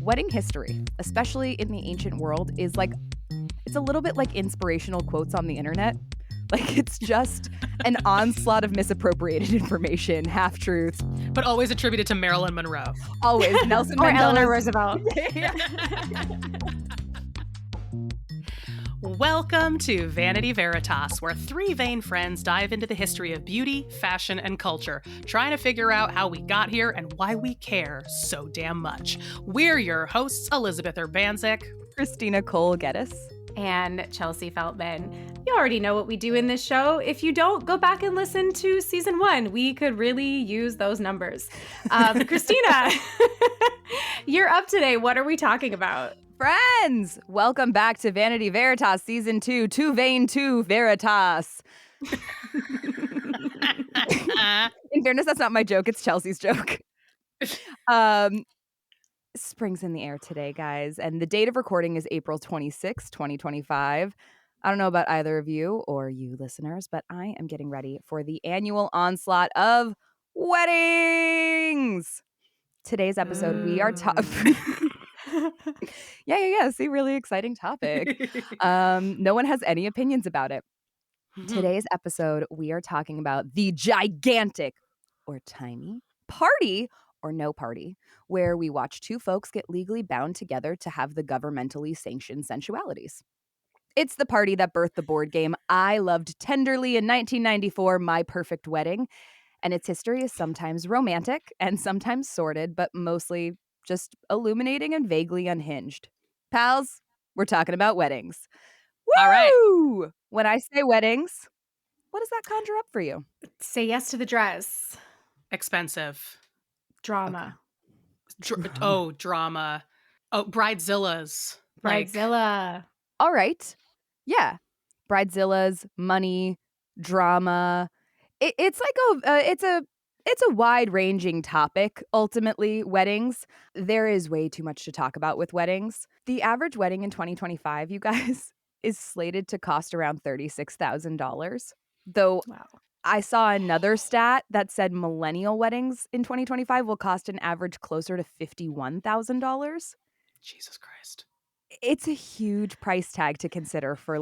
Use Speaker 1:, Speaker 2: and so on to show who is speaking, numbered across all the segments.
Speaker 1: Wedding history, especially in the ancient world, is it's a little bit like inspirational quotes on the internet. Like, it's just an onslaught of misappropriated information, half-truths.
Speaker 2: But always attributed to Marilyn Monroe.
Speaker 1: Always. Nelson
Speaker 3: or
Speaker 1: Mandela.
Speaker 3: Eleanor Roosevelt.
Speaker 2: Welcome to Vanity Veritas, where three vain friends dive into the history of beauty, fashion, and culture, trying to figure out how we got here and why we care so damn much. We're your hosts, Elizabeth Urbanzik,
Speaker 1: Christina Cole-Geddes,
Speaker 3: and Chelsea Feltman. You already know what we do in this show. If you don't, go back and listen to season 1. We could really use those numbers. Christina, you're up today. What are we talking about?
Speaker 1: Friends, welcome back to Vanity Veritas Season 2, Too Vain to Veritas. In fairness, that's not my joke. It's Chelsea's joke. Spring's in the air today, guys, and the date of recording is April 26, 2025. I don't know about either of you or you listeners, but I am getting ready for the annual onslaught of weddings. Today's episode, we are Yeah. See, really exciting topic. No one has any opinions about it. Today's episode, we are talking about the gigantic or tiny party or no party, where we watch two folks get legally bound together to have the governmentally sanctioned sensualities. It's the party that birthed the board game I loved tenderly in 1994, My Perfect Wedding. And its history is sometimes romantic and sometimes sordid, but mostly just illuminating and vaguely unhinged. Pals, we're talking about weddings. Woo!
Speaker 2: All right.
Speaker 1: When I say weddings, what does that conjure up for you?
Speaker 3: Say yes to the dress.
Speaker 2: Expensive.
Speaker 3: Drama.
Speaker 2: Drama. Oh, bridezillas.
Speaker 3: Bridezilla.
Speaker 1: All right. Yeah. Bridezillas, money, drama. It's a wide-ranging topic, ultimately, weddings. There is way too much to talk about with weddings. The average wedding in 2025, you guys, is slated to cost around $36,000. Though
Speaker 3: Wow.
Speaker 1: I saw another stat that said millennial weddings in 2025 will cost an average closer to $51,000.
Speaker 2: Jesus Christ.
Speaker 1: It's a huge price tag to consider for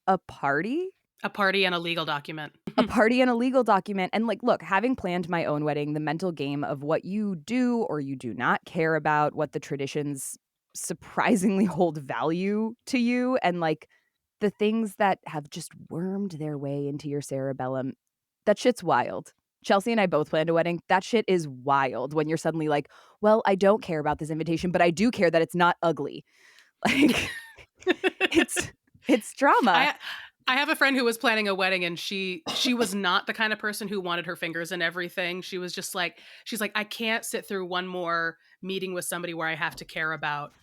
Speaker 1: a party.
Speaker 2: A party and a legal document.
Speaker 1: A party and a legal document. And look, having planned my own wedding, the mental game of what you do or you do not care about, what the traditions surprisingly hold value to you, and the things that have just wormed their way into your cerebellum, that shit's wild. Chelsea and I both planned a wedding. That shit is wild when you're suddenly like, well, I don't care about this invitation, but I do care that it's not ugly. It's drama.
Speaker 2: I have a friend who was planning a wedding, and she was not the kind of person who wanted her fingers in everything. She was just she's like, I can't sit through one more meeting with somebody where I have to care about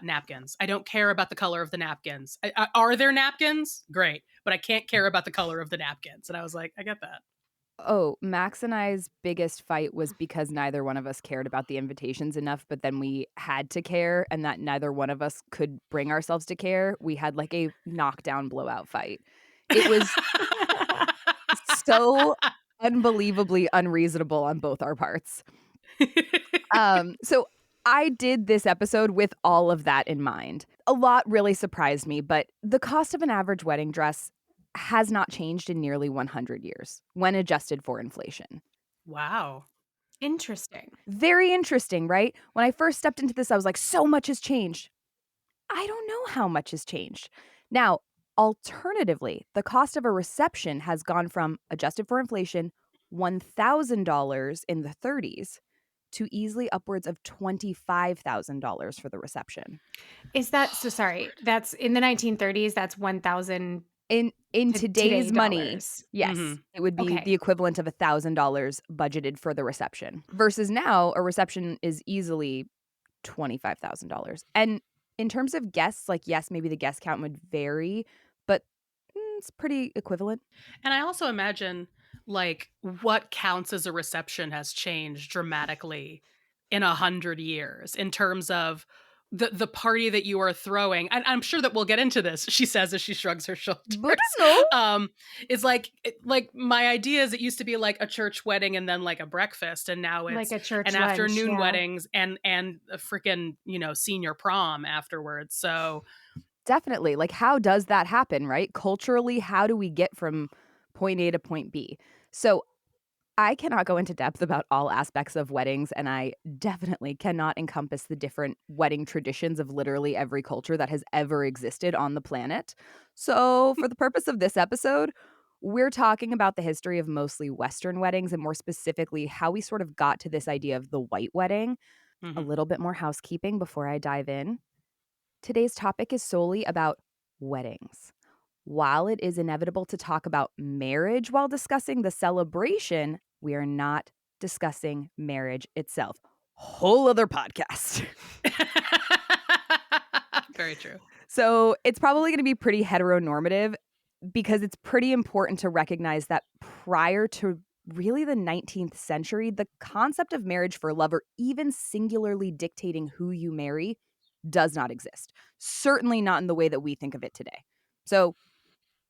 Speaker 2: napkins. I don't care about the color of the napkins. Are there napkins? Great. But I can't care about the color of the napkins. And I was like, I get that.
Speaker 1: Oh, Max and I's biggest fight was because neither one of us cared about the invitations enough, but then we had to care, and that neither one of us could bring ourselves to care. We had a knockdown blowout fight. It was so unbelievably unreasonable on both our parts. So I did this episode with all of that in mind. A lot really surprised me, but the cost of an average wedding dress has not changed in nearly 100 years when adjusted for inflation.
Speaker 2: Wow.
Speaker 3: Interesting.
Speaker 1: Very interesting, right? When I first stepped into this, I was like, so much has changed. I don't know how much has changed. Now, alternatively, the cost of a reception has gone from, adjusted for inflation, $1,000 in the 30s to easily upwards of $25,000 for the reception.
Speaker 3: Is that so? Sorry, that's in the 1930s. That's 1,000
Speaker 1: in today's money.
Speaker 3: dollars.
Speaker 1: Yes, it would be
Speaker 3: Okay.
Speaker 1: the equivalent of $1,000 budgeted for the reception. Versus now, a reception is easily $25,000. And in terms of guests, yes, maybe the guest count would vary, but it's pretty equivalent.
Speaker 2: And I also imagine what counts as a reception has changed dramatically in 100 years in terms of the party that you are throwing, and I'm sure that we'll get into this, she says as she shrugs her shoulders.
Speaker 1: But no.
Speaker 2: It's like my idea is it used to be like a church wedding and then like a breakfast, and now it's
Speaker 3: Like a church
Speaker 2: an
Speaker 3: lunch,
Speaker 2: afternoon
Speaker 3: yeah.
Speaker 2: weddings and a freaking, senior prom afterwards. So
Speaker 1: Definitely. Like, how does that happen, right? Culturally, how do we get from point A to point B? So I cannot go into depth about all aspects of weddings, and I definitely cannot encompass the different wedding traditions of literally every culture that has ever existed on the planet. So, for the purpose of this episode, we're talking about the history of mostly Western weddings and more specifically how we sort of got to this idea of the white wedding. A little bit more housekeeping before I dive in. Today's topic is solely about weddings. While it is inevitable to talk about marriage while discussing the celebration, we are not discussing marriage itself. Whole other podcast.
Speaker 2: very true.
Speaker 1: So it's probably going to be pretty heteronormative because it's pretty important to recognize that prior to really the 19th century, the concept of marriage for love or even singularly dictating who you marry does not exist. Certainly not in the way that we think of it today. So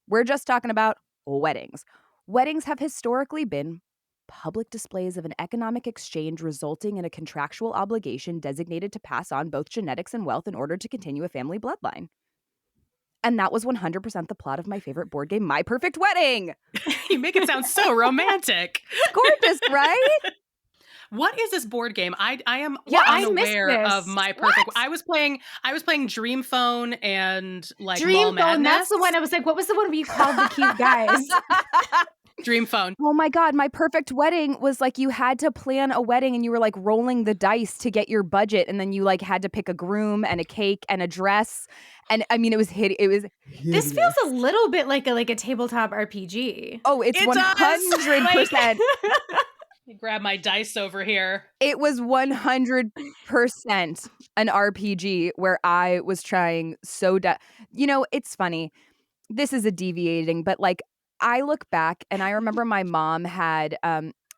Speaker 1: we're just talking about weddings. Weddings have historically been public displays of an economic exchange resulting in a contractual obligation designated to pass on both genetics and wealth in order to continue a family bloodline. And that was 100% the plot of my favorite board game, My Perfect Wedding.
Speaker 2: You make it sound so romantic.
Speaker 1: Gorgeous, right?
Speaker 2: What is this board game? I am
Speaker 3: I missed
Speaker 2: unaware
Speaker 3: this.
Speaker 2: of My Perfect.
Speaker 1: What?
Speaker 2: I was playing Dream Phone and like Mall
Speaker 3: Dream Phone,
Speaker 2: Madness.
Speaker 3: that's the one I was like, what was the one where you called the cute guys?
Speaker 2: Dream Phone.
Speaker 1: Oh my God, My Perfect Wedding was like you had to plan a wedding and you were like rolling the dice to get your budget, and then you like had to pick a groom and a cake and a dress. And I mean, it was hideous.
Speaker 3: This feels a little bit like a tabletop RPG.
Speaker 1: Oh, it's
Speaker 2: It does.
Speaker 1: 100%.
Speaker 2: Grab my dice over here.
Speaker 1: It was 100% an RPG where I was trying so it's funny. This is a deviating, but like I look back and I remember my mom had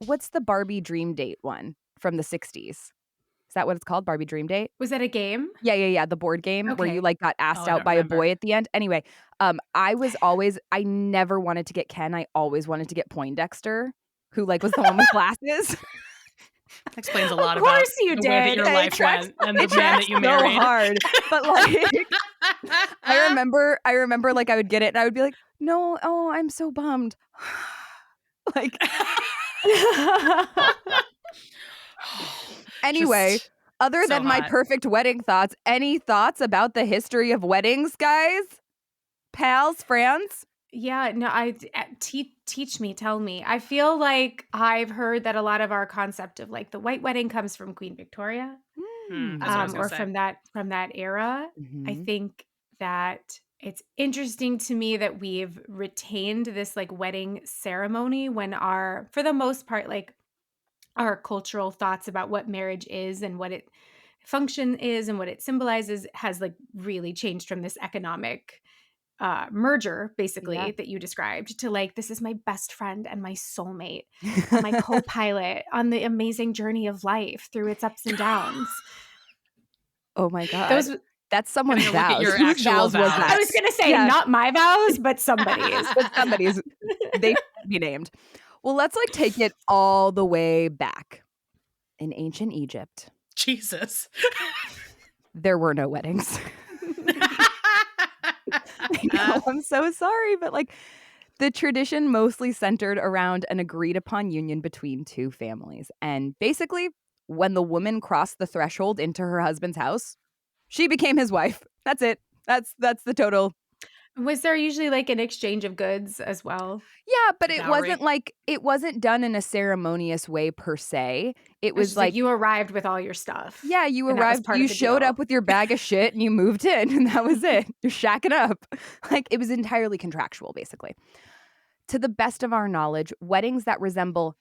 Speaker 1: what's the Barbie Dream Date one from the 60s? Is that what it's called? Barbie Dream Date?
Speaker 3: Was that a game?
Speaker 1: Yeah. The board game where
Speaker 3: Okay.
Speaker 1: you like got asked
Speaker 2: I
Speaker 1: out
Speaker 2: don't
Speaker 1: by
Speaker 2: remember.
Speaker 1: a boy at the end. Anyway, I never wanted to get Ken. I always wanted to get Poindexter, who like was the one with glasses.
Speaker 2: That explains a lot
Speaker 3: Of course
Speaker 2: about
Speaker 3: you
Speaker 2: the way that
Speaker 3: did.
Speaker 2: your
Speaker 1: It
Speaker 2: life
Speaker 1: tracks-
Speaker 2: went and the
Speaker 1: it
Speaker 2: man
Speaker 1: tracks
Speaker 2: that you
Speaker 1: so
Speaker 2: married.
Speaker 1: hard. But like I remember like I would get it and I would be like, no, oh, I'm so bummed. Like anyway,
Speaker 2: Just
Speaker 1: other
Speaker 2: so
Speaker 1: than my
Speaker 2: hot.
Speaker 1: perfect wedding thoughts, any thoughts about the history of weddings, guys? Pals, friends?
Speaker 3: Yeah, no, teach me, tell me. I feel like I've heard that a lot of our concept of like the white wedding comes from Queen Victoria,
Speaker 2: That's what I was gonna
Speaker 3: or
Speaker 2: say.
Speaker 3: from that era. I
Speaker 1: Mhm.
Speaker 3: think that it's interesting to me that we've retained this like wedding ceremony when for the most part, like our cultural thoughts about what marriage is and what it function is and what it symbolizes has like really changed from this economic merger basically
Speaker 1: Yeah.
Speaker 3: that you described to like, this is my best friend and my soulmate and my co-pilot on the amazing journey of life through its ups and downs.
Speaker 1: Oh my God.
Speaker 3: Those,
Speaker 1: That's someone's
Speaker 2: Gotta look at
Speaker 1: vows.
Speaker 2: your
Speaker 1: Whose
Speaker 2: actual
Speaker 1: vows was
Speaker 2: vows.
Speaker 1: that?
Speaker 3: I was going to say
Speaker 1: Yeah.
Speaker 3: not my vows, but somebody's.
Speaker 1: But somebody's. They should be named. Well, let's like take it all the way back. In ancient Egypt,
Speaker 2: Jesus.
Speaker 1: there were no weddings. I know, I'm so sorry, but like the tradition mostly centered around an agreed upon union between two families. And basically, when the woman crossed the threshold into her husband's house, she became his wife. That's it. That's the total.
Speaker 3: Was there usually like an exchange of goods as well?
Speaker 1: Yeah, but it
Speaker 2: Dowry.
Speaker 1: wasn't done in a ceremonious way per se. It
Speaker 3: Was
Speaker 1: was like
Speaker 3: you arrived with all your stuff.
Speaker 1: yeah, you
Speaker 3: and that was
Speaker 1: arrived,
Speaker 3: part
Speaker 1: you
Speaker 3: of the
Speaker 1: showed
Speaker 3: deal.
Speaker 1: up with your bag of shit and you moved in and that was it. You're shacking up. Like it was entirely contractual basically. To the best of our knowledge, weddings that resemble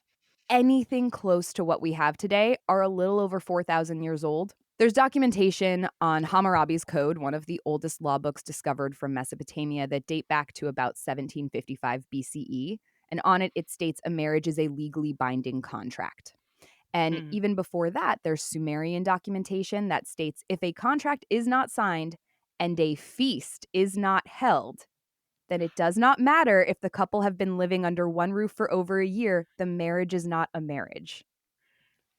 Speaker 1: anything close to what we have today are a little over 4,000 years old. There's documentation on Hammurabi's Code, one of the oldest law books discovered from Mesopotamia that date back to about 1755 BCE. And on it, it states a marriage is a legally binding contract. And even before that, there's Sumerian documentation that states if a contract is not signed and a feast is not held, then it does not matter if the couple have been living under one roof for over a year. The marriage is not a marriage.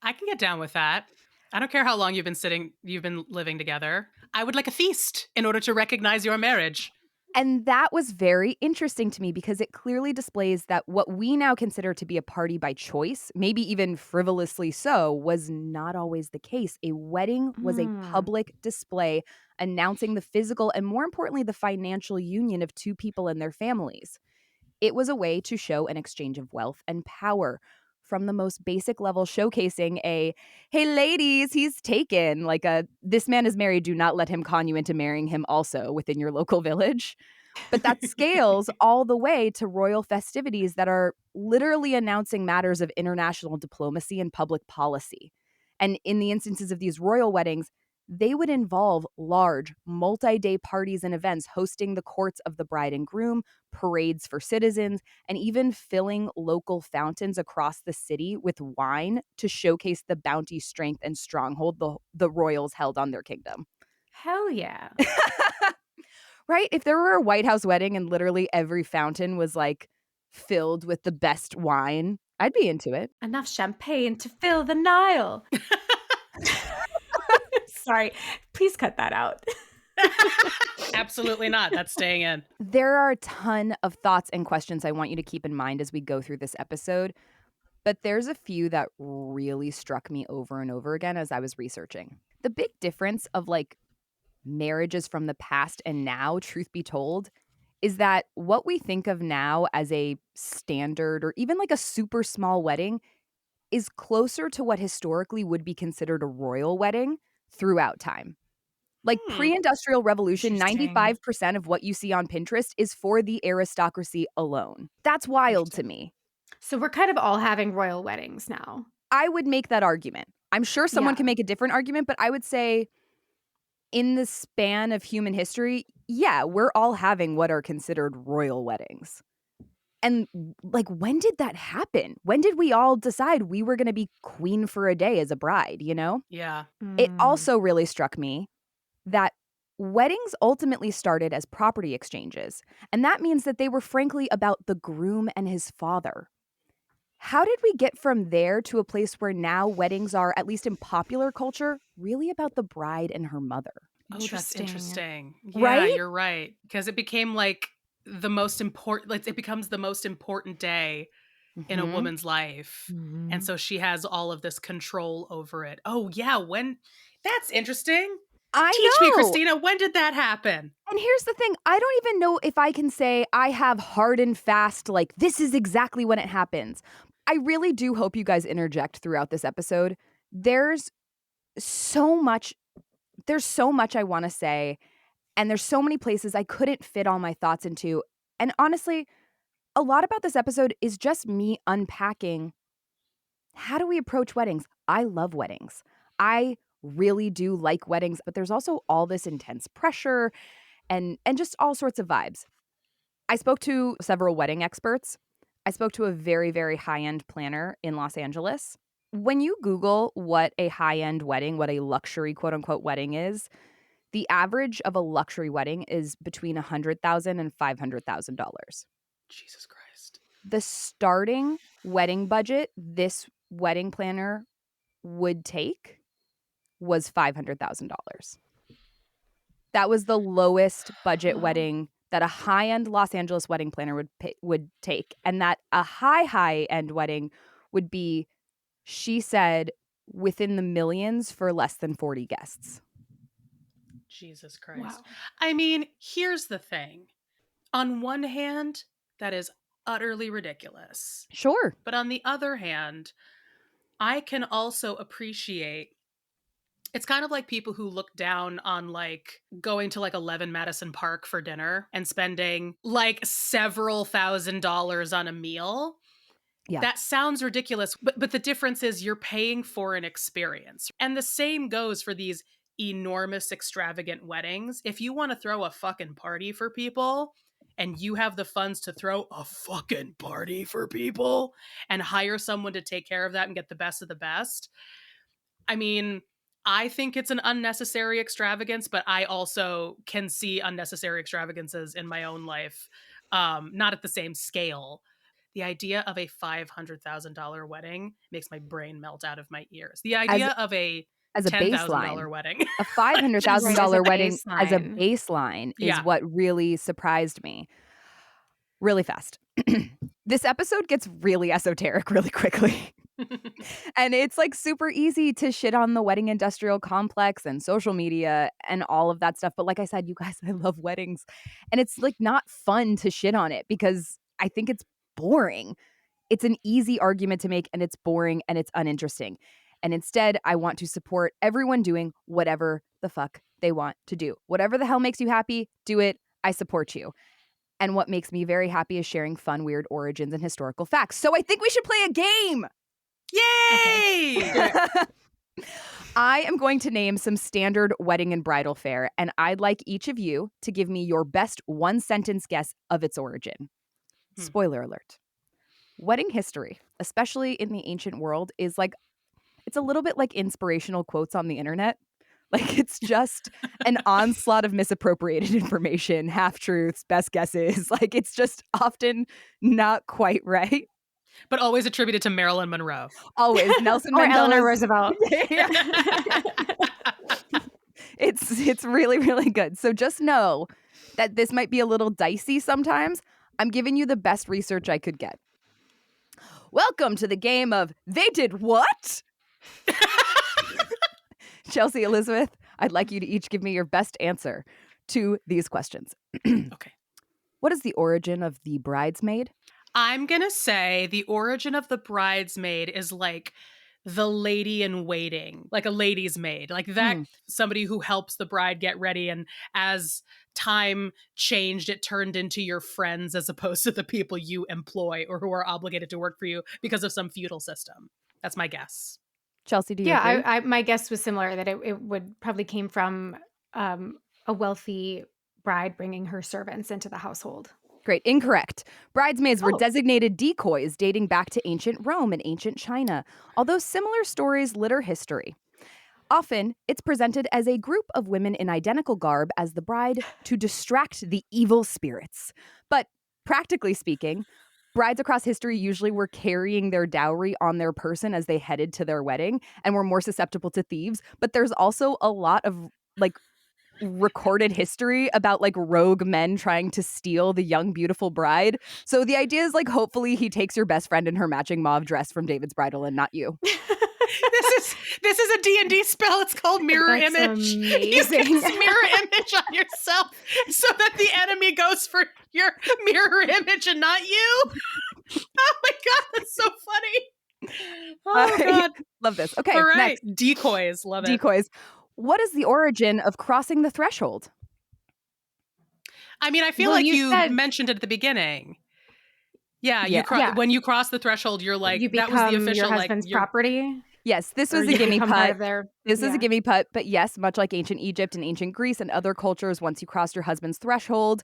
Speaker 2: I can get down with that. I don't care how long you've been living together. I would like a feast in order to recognize your marriage.
Speaker 1: And that was very interesting to me because it clearly displays that what we now consider to be a party by choice, maybe even frivolously so, was not always the case. A wedding was a public display announcing the physical and, more importantly, the financial union of two people and their families. It was a way to show an exchange of wealth and power, from the most basic level, showcasing a, hey, ladies, he's taken, like a, this man is married, do not let him con you into marrying him also within your local village. But that scales all the way to royal festivities that are literally announcing matters of international diplomacy and public policy. And in the instances of these royal weddings, they would involve large, multi-day parties and events hosting the courts of the bride and groom, parades for citizens, and even filling local fountains across the city with wine to showcase the bounty, strength, and stronghold the royals held on their kingdom.
Speaker 3: Hell yeah.
Speaker 1: Right? If there were a White House wedding and literally every fountain was like filled with the best wine, I'd be into it.
Speaker 3: Enough champagne to fill the Nile. Sorry, please cut that out.
Speaker 2: Absolutely not. That's staying in.
Speaker 1: There are a ton of thoughts and questions I want you to keep in mind as we go through this episode, but there's a few that really struck me over and over again as I was researching. The big difference of like marriages from the past and now, truth be told, is that what we think of now as a standard or even like a super small wedding is closer to what historically would be considered a royal wedding throughout time. Like pre-industrial revolution,
Speaker 3: Interesting.
Speaker 1: 95% of what you see on Pinterest is for the aristocracy alone. That's wild to me.
Speaker 3: So we're kind of all having royal weddings now.
Speaker 1: I would make that argument. I'm sure someone can make a different argument, but I would say in the span of human history, yeah, we're all having what are considered royal weddings. And like, when did that happen? When did we all decide we were going to be queen for a day as a bride, you know?
Speaker 2: Yeah.
Speaker 1: It also really struck me that weddings ultimately started as property exchanges. And that means that they were frankly about the groom and his father. How did we get from there to a place where now weddings are, at least in popular culture, really about the bride and her mother?
Speaker 2: Oh, that's interesting. Yeah,
Speaker 1: Right?
Speaker 2: you're right. Because it became like the most important, like it becomes the most important day in a woman's life. And so she has all of this control over it. Oh, yeah. That's interesting. Teach me, Christina, when did that happen?
Speaker 1: And here's the thing. I don't even know if I can say I have hard and fast, like, this is exactly when it happens. I really do hope you guys interject throughout this episode. There's so much I want to say, and there's so many places I couldn't fit all my thoughts into. And honestly, a lot about this episode is just me unpacking, how do we approach weddings? I love weddings. I really do like weddings, but there's also all this intense pressure and just all sorts of vibes. I spoke to several wedding experts. I spoke to a very, very high-end planner in Los Angeles. When you Google what a high-end wedding, what a luxury quote-unquote wedding is, the average of a luxury wedding is between $100,000 and $500,000.
Speaker 2: Jesus Christ.
Speaker 1: The starting wedding budget this wedding planner would take was $500,000. That was the lowest budget wedding that a high-end Los Angeles wedding planner would take. And that a high-end wedding would be, she said, within the millions for less than 40 guests.
Speaker 2: Jesus Christ.
Speaker 3: Wow.
Speaker 2: I mean, here's the thing. On one hand, that is utterly ridiculous.
Speaker 1: Sure.
Speaker 2: But on the other hand, I can also appreciate, it's kind of like people who look down on like going to like 11 Madison Park for dinner and spending like several $1,000s on a meal.
Speaker 1: Yeah.
Speaker 2: That sounds ridiculous, but the difference is you're paying for an experience. And the same goes for these enormous, extravagant weddings. If you want to throw a fucking party for people and you have the funds to throw a fucking party for people and hire someone to take care of that and get the best of the best. I mean, I think it's an unnecessary extravagance, but I also can see unnecessary extravagances in my own life, not at the same scale. The idea of a $500,000 wedding makes my brain melt out of my ears. The idea of a
Speaker 1: as a baseline,
Speaker 2: $10,000 wedding.
Speaker 1: a $500,000
Speaker 3: Right, as a
Speaker 1: wedding as a
Speaker 3: baseline.
Speaker 1: baseline is
Speaker 2: Yeah.
Speaker 1: what really surprised me. Really fast. This episode gets really esoteric really quickly. And it's like super easy to shit on the wedding industrial complex and social media and all of that stuff. But like I said, you guys, I love weddings. And it's like not fun to shit on it because I think it's boring. It's an easy argument to make and it's boring and it's uninteresting. And instead, I want to support everyone doing whatever the fuck they want to do. Whatever the hell makes you happy, do it. I support you. And what makes me very happy is sharing fun, weird origins and historical facts. So I think we should play a game.
Speaker 2: Yay!
Speaker 1: Okay. I am going to name some standard wedding and bridal fare, and I'd like each of you to give me your best one-sentence guess of its origin. Spoiler alert. Wedding history, especially in the ancient world, is like, it's a little bit like inspirational quotes on the internet. Like, it's just an onslaught of misappropriated information, half-truths, best guesses. Like, it's just often not quite right.
Speaker 2: But always attributed to Marilyn Monroe.
Speaker 1: Always. Nelson
Speaker 3: Or
Speaker 1: Mandela.
Speaker 3: Eleanor Roosevelt.
Speaker 1: It's really, really good. So just know that this might be a little dicey sometimes. I'm giving you the best research I could get. Welcome to the game of They Did What? Chelsea, Elizabeth, I'd like you to each give me your best answer to these questions.
Speaker 2: Okay.
Speaker 1: What is the origin of the bridesmaid?
Speaker 2: I'm going to say the origin of the bridesmaid is like the lady in waiting, like a lady's maid, like that, somebody who helps the bride get ready. And as time changed, it turned into your friends as opposed to the people you employ or who are obligated to work for you because of some feudal system. That's my guess.
Speaker 1: Chelsea, do you agree?
Speaker 3: Yeah, my guess was similar, that it would probably came from a wealthy bride bringing her servants into the household.
Speaker 1: Great. Incorrect. Bridesmaids were designated decoys dating back to ancient Rome and ancient China, although similar stories litter history. Often, it's presented as a group of women in identical garb as the bride to distract the evil spirits. But practically speaking, brides across history usually were carrying their dowry on their person as they headed to their wedding and were more susceptible to thieves. But there's also a lot of like recorded history about like rogue men trying to steal the young beautiful bride. So the idea is like hopefully he takes your best friend in her matching mauve dress from David's Bridal and not you.
Speaker 2: This is a D&D spell. It's called mirror
Speaker 3: That's
Speaker 2: image.
Speaker 3: amazing.
Speaker 2: You cast mirror image on yourself so that the enemy goes for your mirror image and not you. Oh my god, that's so funny. Oh god,
Speaker 1: love this. Okay,
Speaker 2: all right.
Speaker 1: next.
Speaker 2: Decoys, love it.
Speaker 1: Decoys. What is the origin of crossing the threshold?
Speaker 2: I mean, I feel
Speaker 3: Well,
Speaker 2: like
Speaker 3: you
Speaker 2: you
Speaker 3: said-
Speaker 2: mentioned it at the beginning. Yeah,
Speaker 1: Yeah.
Speaker 2: when you cross the threshold, you're like,
Speaker 3: you
Speaker 2: that
Speaker 3: become
Speaker 2: was the official
Speaker 3: your husband's
Speaker 2: like
Speaker 3: property.
Speaker 1: Yes, this
Speaker 3: Or
Speaker 1: was a
Speaker 3: you
Speaker 1: gimme
Speaker 3: become part
Speaker 1: putt.
Speaker 3: of their-
Speaker 1: This is
Speaker 3: yeah.
Speaker 1: a gimme putt, but yes, much like ancient Egypt and ancient Greece and other cultures, once you crossed your husband's threshold,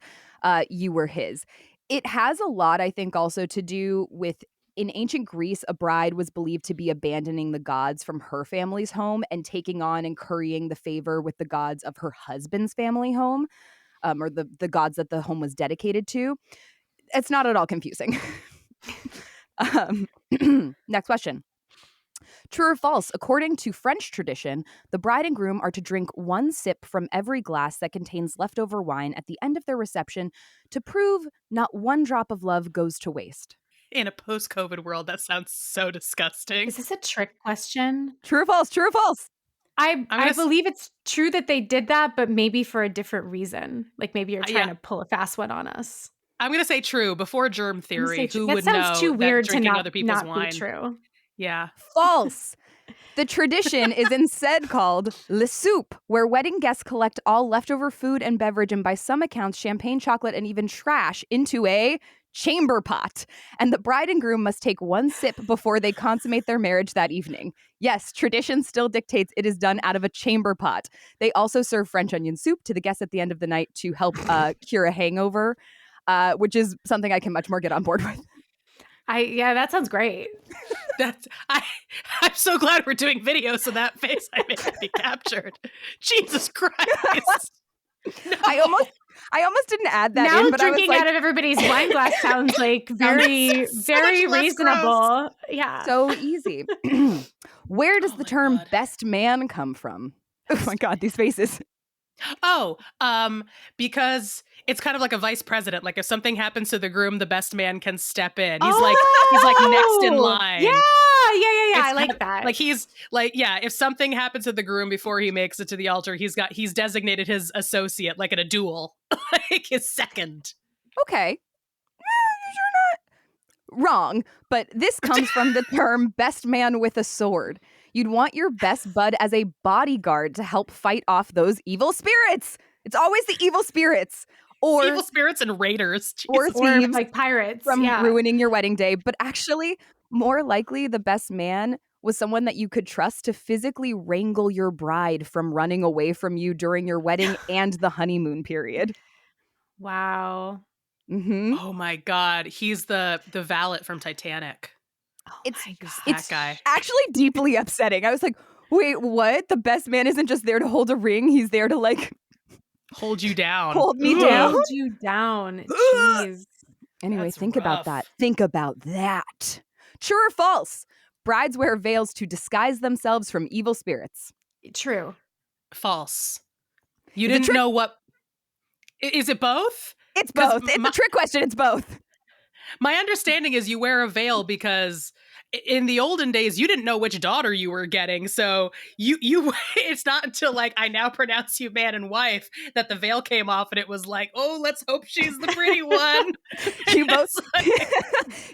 Speaker 1: you were his. It has a lot, I think, also to do with, in ancient Greece, a bride was believed to be abandoning the gods from her family's home and taking on and currying the favor with the gods of her husband's family home, or the gods that the home was dedicated to. It's not at all confusing. Next question. True or false? According to French tradition, the bride and groom are to drink one sip from every glass that contains leftover wine at the end of their reception to prove not one drop of love goes to waste.
Speaker 2: in a post-COVID world, that sounds so disgusting.
Speaker 3: Is this a trick question?
Speaker 1: True or false? True or false?
Speaker 3: I believe it's true that they did that, but maybe for a different reason. Like maybe you're trying to pull a fast one on us.
Speaker 2: I'm going to say true before germ theory. Who
Speaker 3: that
Speaker 2: would
Speaker 3: sounds
Speaker 2: know
Speaker 3: too weird
Speaker 2: that
Speaker 3: to
Speaker 2: drinking
Speaker 3: not,
Speaker 2: other people's
Speaker 3: not
Speaker 2: wine?
Speaker 3: be true.
Speaker 2: Yeah.
Speaker 1: False. The tradition is instead called le soupe, where wedding guests collect all leftover food and beverage and by some accounts champagne, chocolate, and even trash into a chamber pot. And the bride and groom must take one sip before they consummate their marriage that evening. Yes, tradition still dictates it is done out of a chamber pot. They also serve French onion soup to the guests at the end of the night to help cure a hangover. which is something I can much more get on board with.
Speaker 3: Yeah, that sounds great.
Speaker 2: I'm so glad we're doing video so that face I made could be captured. Jesus Christ. No.
Speaker 1: I almost didn't add that
Speaker 3: now
Speaker 1: in, but I was
Speaker 3: drinking
Speaker 1: like,
Speaker 3: out of everybody's wine glass sounds like very, very
Speaker 2: much less
Speaker 3: reasonable. Yeah.
Speaker 1: so easy. Where does
Speaker 2: Oh
Speaker 1: the
Speaker 2: my
Speaker 1: term
Speaker 2: God.
Speaker 1: best man come from? Oh my God, these faces.
Speaker 2: Because it's kind of like a vice president. Like if something happens to the groom, the best man can step in. He's like next in line.
Speaker 3: Yeah. I like that.
Speaker 2: Like he's like, yeah, if something happens to the groom before he makes it to the altar, he's designated his associate, like in a duel, like his second.
Speaker 1: Okay. You're not wrong, but this comes from the term best man with a sword. You'd want your best bud as a bodyguard to help fight off those evil spirits. It's always the evil spirits. Or
Speaker 2: evil spirits and raiders.
Speaker 1: Or thieves
Speaker 3: like pirates.
Speaker 1: from ruining your wedding day. But actually, more likely, the best man was someone that you could trust to physically wrangle your bride from running away from you during your wedding and the honeymoon period.
Speaker 3: Wow.
Speaker 1: Mm-hmm.
Speaker 2: Oh my God. He's the valet from Titanic.
Speaker 3: Oh
Speaker 1: it's
Speaker 3: my God.
Speaker 2: That guy.
Speaker 1: Actually deeply upsetting. I was like, wait, what? The best man isn't just there to hold a ring. He's there to like
Speaker 2: hold you down.
Speaker 1: Hold me down.
Speaker 3: Hold you down. Jeez.
Speaker 1: Anyway,
Speaker 2: That's
Speaker 1: think
Speaker 2: rough.
Speaker 1: about that. Think about that. True or false? Brides wear veils to disguise themselves from evil spirits.
Speaker 3: True.
Speaker 2: False. You didn't know what... Is it both?
Speaker 1: It's both. It's a trick question. It's both.
Speaker 2: My understanding is you wear a veil because in the olden days, you didn't know which daughter you were getting. So you it's not until like, I now pronounce you man and wife, that the veil came off and it was like, oh, let's hope she's the pretty one.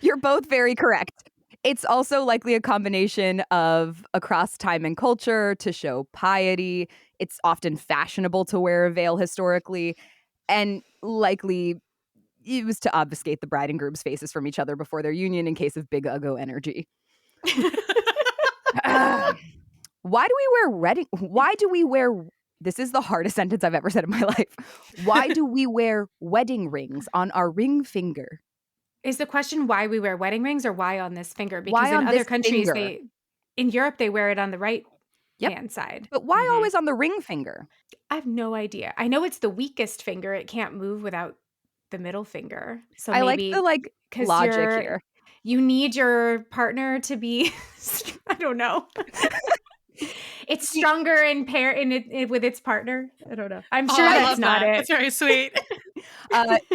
Speaker 1: You're both very correct. It's also likely a combination of across time and culture to show piety. It's often fashionable to wear a veil historically, and likely it was to obfuscate the bride and groom's faces from each other before their union in case of big uggo energy. Why do we wear this is the hardest sentence I've ever said in my life. Why do we wear wedding rings on our ring finger?
Speaker 3: Is the question why we wear wedding rings or why on this finger? Because in other countries, in Europe, they wear it on the right hand side.
Speaker 1: But why always on the ring finger?
Speaker 3: I have no idea. I know it's the weakest finger. It can't move without the middle finger. So
Speaker 1: I
Speaker 3: maybe
Speaker 1: like the logic here.
Speaker 3: You need your partner to be, I don't know. It's stronger in pair in with its partner. I don't know. I'm sure that's not it.
Speaker 2: That's very sweet.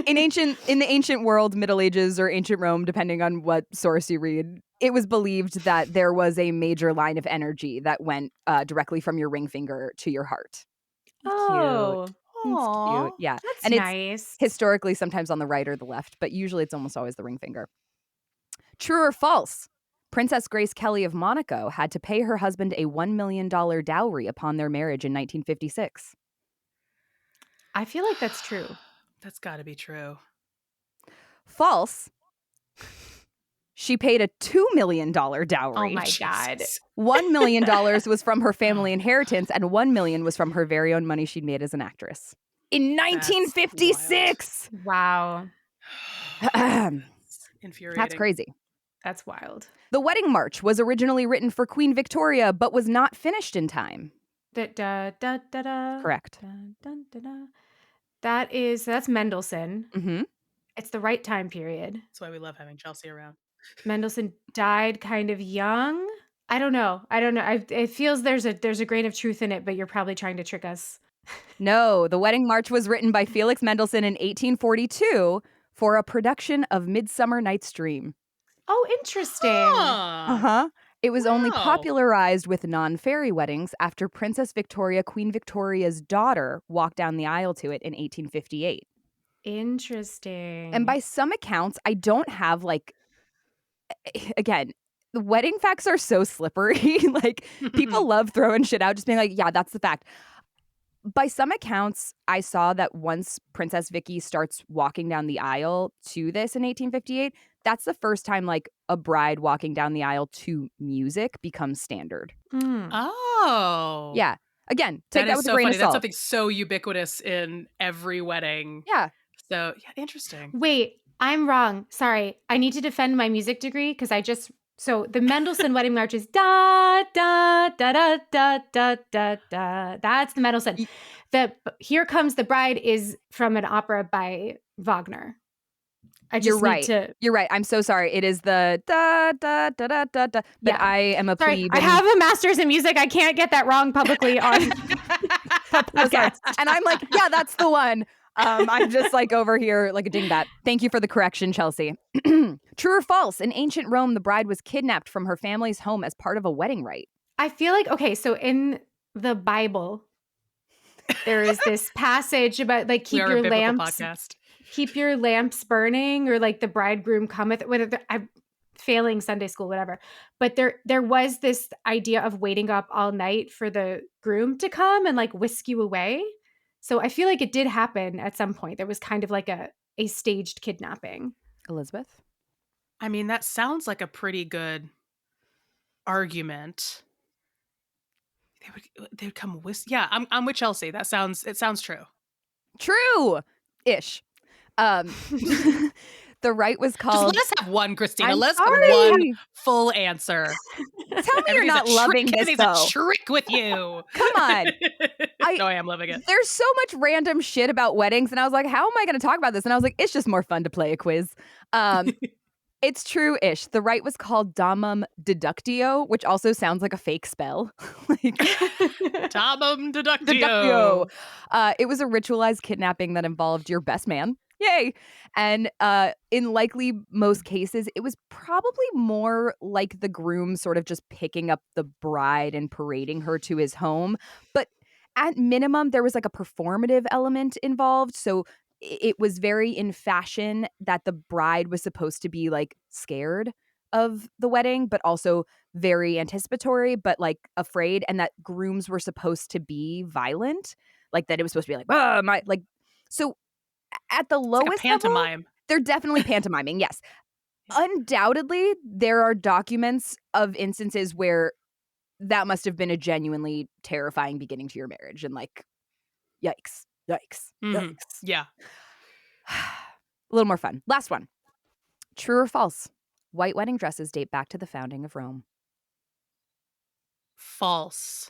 Speaker 1: In the ancient world, Middle Ages or ancient Rome, depending on what source you read, it was believed that there was a major line of energy that went directly from your ring finger to your heart.
Speaker 3: Oh,
Speaker 1: cute. It's cute. Yeah,
Speaker 3: that's
Speaker 1: and
Speaker 3: nice.
Speaker 1: It's historically sometimes on the right or the left, but usually it's almost always the ring finger. True or false? Princess Grace Kelly of Monaco had to pay her husband a $1 million dowry upon their marriage in 1956.
Speaker 3: I feel like that's true.
Speaker 2: That's got to be true.
Speaker 1: False. She paid a $2 million dowry.
Speaker 3: Oh my God.
Speaker 1: $1 million was from her family inheritance, and $1 million was from her very own money she'd made as an actress. In 1956.
Speaker 3: Wow.
Speaker 2: Infuriating.
Speaker 1: That's crazy.
Speaker 3: That's wild.
Speaker 1: The wedding march was originally written for Queen Victoria, but was not finished in time.
Speaker 3: Correct. That's Mendelssohn.
Speaker 1: Mm-hmm.
Speaker 3: It's the right time period.
Speaker 2: That's why we love having Chelsea around.
Speaker 3: Mendelssohn died kind of young. I don't know. It feels there's a grain of truth in it, but you're probably trying to trick us.
Speaker 1: No, the wedding march was written by Felix Mendelssohn in 1842 for a production of Midsummer Night's Dream.
Speaker 3: Oh, interesting.
Speaker 1: Uh-huh. It was only popularized with non-fairy weddings after Princess Victoria, Queen Victoria's daughter, walked down the aisle to it in 1858.
Speaker 3: Interesting.
Speaker 1: And by some accounts, I don't have again, the wedding facts are so slippery. People love throwing shit out, just being like, yeah, that's the fact. By some accounts, I saw that once Princess Vicky starts walking down the aisle to this in 1858, that's the first time a bride walking down the aisle to music becomes standard.
Speaker 2: Oh.
Speaker 1: Yeah. Again, take that with a
Speaker 2: so
Speaker 1: grain
Speaker 2: funny.
Speaker 1: of salt.
Speaker 2: That's something so ubiquitous in every wedding.
Speaker 1: Yeah.
Speaker 2: So, yeah, interesting.
Speaker 3: Wait, I'm wrong. Sorry. I need to defend my music degree because so the Mendelssohn Wedding March is da da da da da da da da. That's the Mendelssohn.
Speaker 1: Y-
Speaker 3: The Here Comes the Bride is from an opera by Wagner. I
Speaker 1: You're
Speaker 3: just need
Speaker 1: right.
Speaker 3: to.
Speaker 1: You're right. I'm so sorry. It is the da da da da da da. But
Speaker 3: Yeah.
Speaker 1: I am a
Speaker 3: Sorry,
Speaker 1: plebe.
Speaker 3: I have a master's in music. I can't get that wrong publicly on the podcast.
Speaker 1: And I'm like, yeah, that's the one. I'm just like over here like a dingbat. Thank you for the correction, Chelsea. True or false? In ancient Rome, the bride was kidnapped from her family's home as part of a wedding rite.
Speaker 3: I feel like, okay, so in the Bible, there is this passage about like
Speaker 2: We are a biblical podcast.
Speaker 3: keep your lamps burning, or like the bridegroom cometh. I'm failing Sunday school, whatever. But there was this idea of waiting up all night for the groom to come and like whisk you away. So I feel like it did happen at some point. There was kind of like a staged kidnapping.
Speaker 1: Elizabeth?
Speaker 2: I mean, that sounds like a pretty good argument. They would come with. Yeah, I'm with Chelsea. It sounds true.
Speaker 1: True-ish. The rite was
Speaker 2: Just
Speaker 1: called...
Speaker 2: let us have one, Christina.
Speaker 1: I'm
Speaker 2: Let's have
Speaker 1: sorry.
Speaker 2: one full answer.
Speaker 1: Tell me you're not loving this,
Speaker 2: Everything's
Speaker 1: though.
Speaker 2: a trick with you.
Speaker 1: Come on.
Speaker 2: No, I am loving it.
Speaker 1: There's so much random shit about weddings, and I was like, how am I going to talk about this? And I was like, it's just more fun to play a quiz. It's true-ish. The rite was called Domum Deductio, which also sounds like a fake spell. Like,
Speaker 2: Domum Deductio.
Speaker 1: Deductio. It was a ritualized kidnapping that involved your best man. Yay. And in likely most cases, it was probably more like the groom sort of just picking up the bride and parading her to his home. But at minimum, there was like a performative element involved. So it was very in fashion that the bride was supposed to be like scared of the wedding, but also very anticipatory, but like afraid, and that grooms were supposed to be violent, like that it was supposed to be like, oh, my, like, so at the lowest
Speaker 2: like a pantomime.
Speaker 1: level, they're definitely pantomiming, yes. Undoubtedly, there are documents of instances where that must have been a genuinely terrifying beginning to your marriage, and like, yikes.
Speaker 2: Mhm. Yeah.
Speaker 1: A little more fun. Last one. True or false? White wedding dresses date back to the founding of Rome.
Speaker 2: False.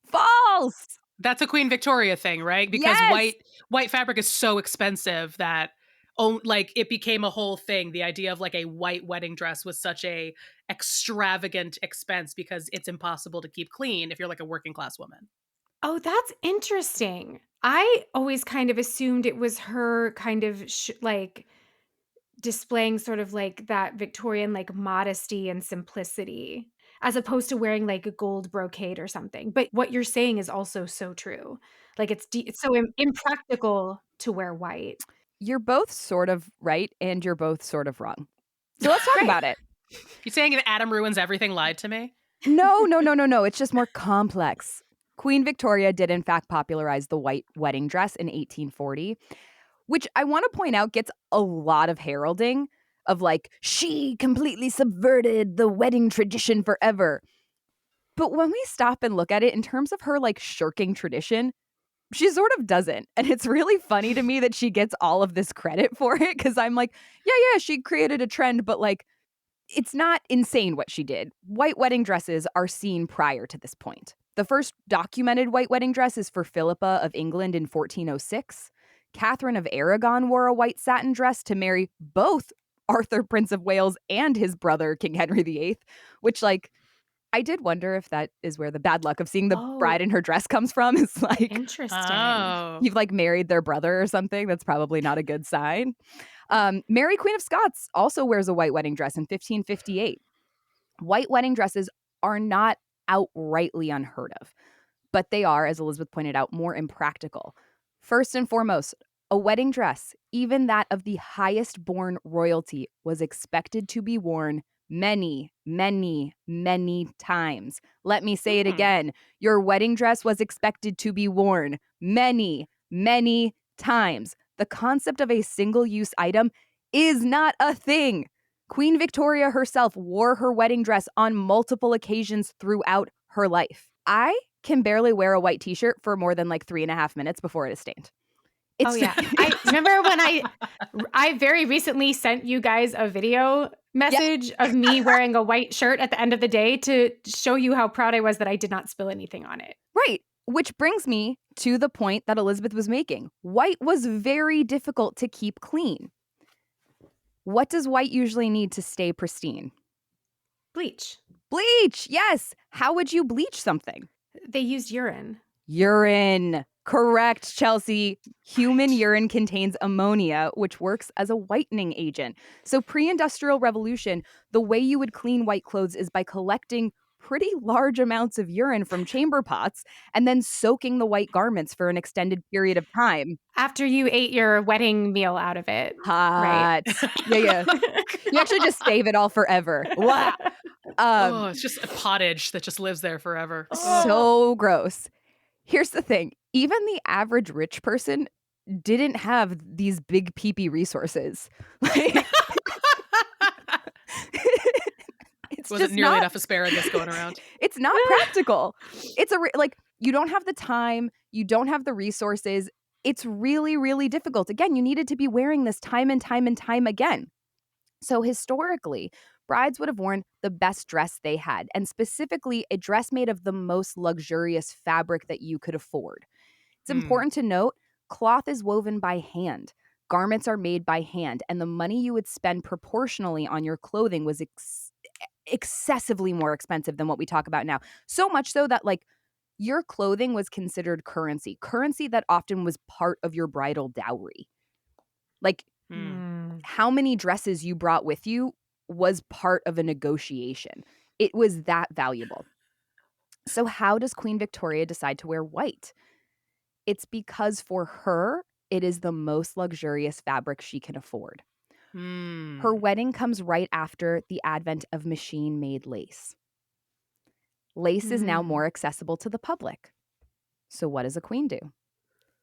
Speaker 1: False!
Speaker 2: That's a Queen Victoria thing, right? Because
Speaker 1: Yes!
Speaker 2: white fabric is so expensive that like it became a whole thing. The idea of like a white wedding dress was such a extravagant expense because it's impossible to keep clean if you're like a working class woman.
Speaker 3: Oh, that's interesting. I always kind of assumed it was her kind of like displaying sort of like that Victorian like modesty and simplicity, as opposed to wearing like a gold brocade or something. But what you're saying is also so true. Like it's so impractical to wear white.
Speaker 1: You're both sort of right, and you're both sort of wrong. So let's talk
Speaker 3: Great.
Speaker 1: about it.
Speaker 2: You saying that Adam Ruins Everything lied to me?
Speaker 1: No. It's just more complex. Queen Victoria did, in fact, popularize the white wedding dress in 1840, which I want to point out gets a lot of heralding of like, she completely subverted the wedding tradition forever. But when we stop and look at it in terms of her like shirking tradition, she sort of doesn't. And it's really funny to me that she gets all of this credit for it, because I'm like, yeah, she created a trend, but like, it's not insane what she did. White wedding dresses are seen prior to this point. The first documented white wedding dress is for Philippa of England in 1406. Catherine of Aragon wore a white satin dress to marry both Arthur, Prince of Wales, and his brother, King Henry VIII, which, like, I did wonder if that is where the bad luck of seeing the bride in her dress comes from. It's like,
Speaker 3: Interesting.
Speaker 1: You've like married their brother or something. That's probably not a good sign. Mary, Queen of Scots, also wears a white wedding dress in 1558. White wedding dresses are not outrightly unheard of, but they are, as Elizabeth pointed out, more impractical. First and foremost, a wedding dress, even that of the highest born royalty, was expected to be worn many, many, many times. Let me say it again. Your wedding dress was expected to be worn many, many times. The concept of a single-use item is not a thing. Queen Victoria herself wore her wedding dress on multiple occasions throughout her life. I can barely wear a white t-shirt for more than like 3.5 minutes before it is stained.
Speaker 3: Oh yeah. I remember when I very recently sent you guys a video message of me wearing a white shirt at the end of the day to show you how proud I was that I did not spill anything on it.
Speaker 1: Right. Which brings me to the point that Elizabeth was making. White was very difficult to keep clean. What does white usually need to stay pristine?
Speaker 3: Bleach.
Speaker 1: Bleach. Yes. How would you bleach something?
Speaker 3: They used urine.
Speaker 1: Urine. Correct, Chelsea. Human urine contains ammonia, which works as a whitening agent. So pre-industrial revolution, the way you would clean white clothes is by collecting pretty large amounts of urine from chamber pots and then soaking the white garments for an extended period of time.
Speaker 3: After you ate your wedding meal out of it.
Speaker 1: Hot.
Speaker 3: Right.
Speaker 1: Yeah. You actually just save it all forever. Wow.
Speaker 2: It's just a pottage that just lives there forever.
Speaker 1: So gross. Here's the thing. Even the average rich person didn't have these big peepee resources. Like, it's
Speaker 2: wasn't
Speaker 1: just
Speaker 2: nearly
Speaker 1: not
Speaker 2: enough asparagus going around.
Speaker 1: It's not practical. It's like you don't have the time, you don't have the resources. It's really, really difficult. Again, you needed to be wearing this time and time and time again. So historically, brides would have worn the best dress they had, and specifically a dress made of the most luxurious fabric that you could afford. It's important to note, cloth is woven by hand. Garments are made by hand, and the money you would spend proportionally on your clothing was excessively more expensive than what we talk about now. So much so that like your clothing was considered currency that often was part of your bridal dowry. Like how many dresses you brought with you was part of a negotiation. It was that valuable. So how does Queen Victoria decide to wear white? It's because for her, it is the most luxurious fabric she can afford. Her wedding comes right after the advent of machine-made lace. Lace is now more accessible to the public. So what does a queen do?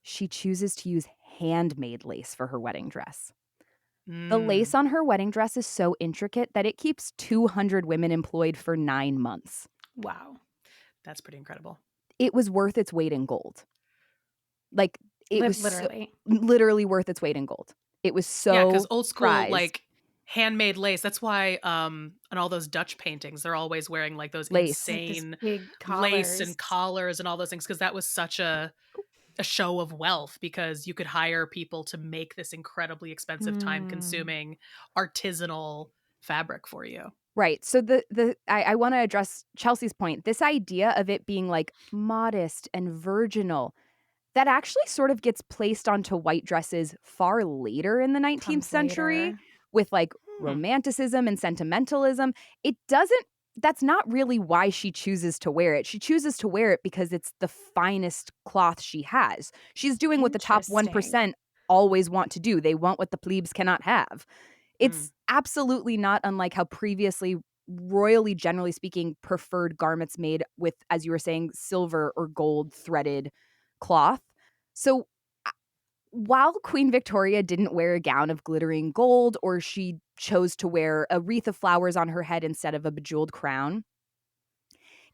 Speaker 1: She chooses to use handmade lace for her wedding dress. The lace on her wedding dress is so intricate that it keeps 200 women employed for 9 months.
Speaker 2: Wow. That's pretty incredible.
Speaker 1: It was worth its weight in gold. Like, it was literally worth its weight in gold. It was so
Speaker 2: because old school,
Speaker 1: prized.
Speaker 2: like, handmade lace. That's why on all those Dutch paintings, they're always wearing, like, those
Speaker 1: Lace.
Speaker 2: insane
Speaker 3: Like big
Speaker 2: lace and collars and all those things, because that was such a show of wealth, because you could hire people to make this incredibly expensive, time-consuming, artisanal fabric for you.
Speaker 1: Right. So I want to address Chelsea's point. This idea of it being like modest and virginal, that actually sort of gets placed onto white dresses far later in the 19th century with like romanticism and sentimentalism. That's not really why she chooses to wear it. She chooses to wear it because it's the finest cloth she has. She's doing what the top 1% always want to do. They want what the plebes cannot have. It's absolutely not unlike how previously royally, generally speaking, preferred garments made with, as you were saying, silver or gold threaded cloth. So while Queen Victoria didn't wear a gown of glittering gold, or she chose to wear a wreath of flowers on her head instead of a bejeweled crown,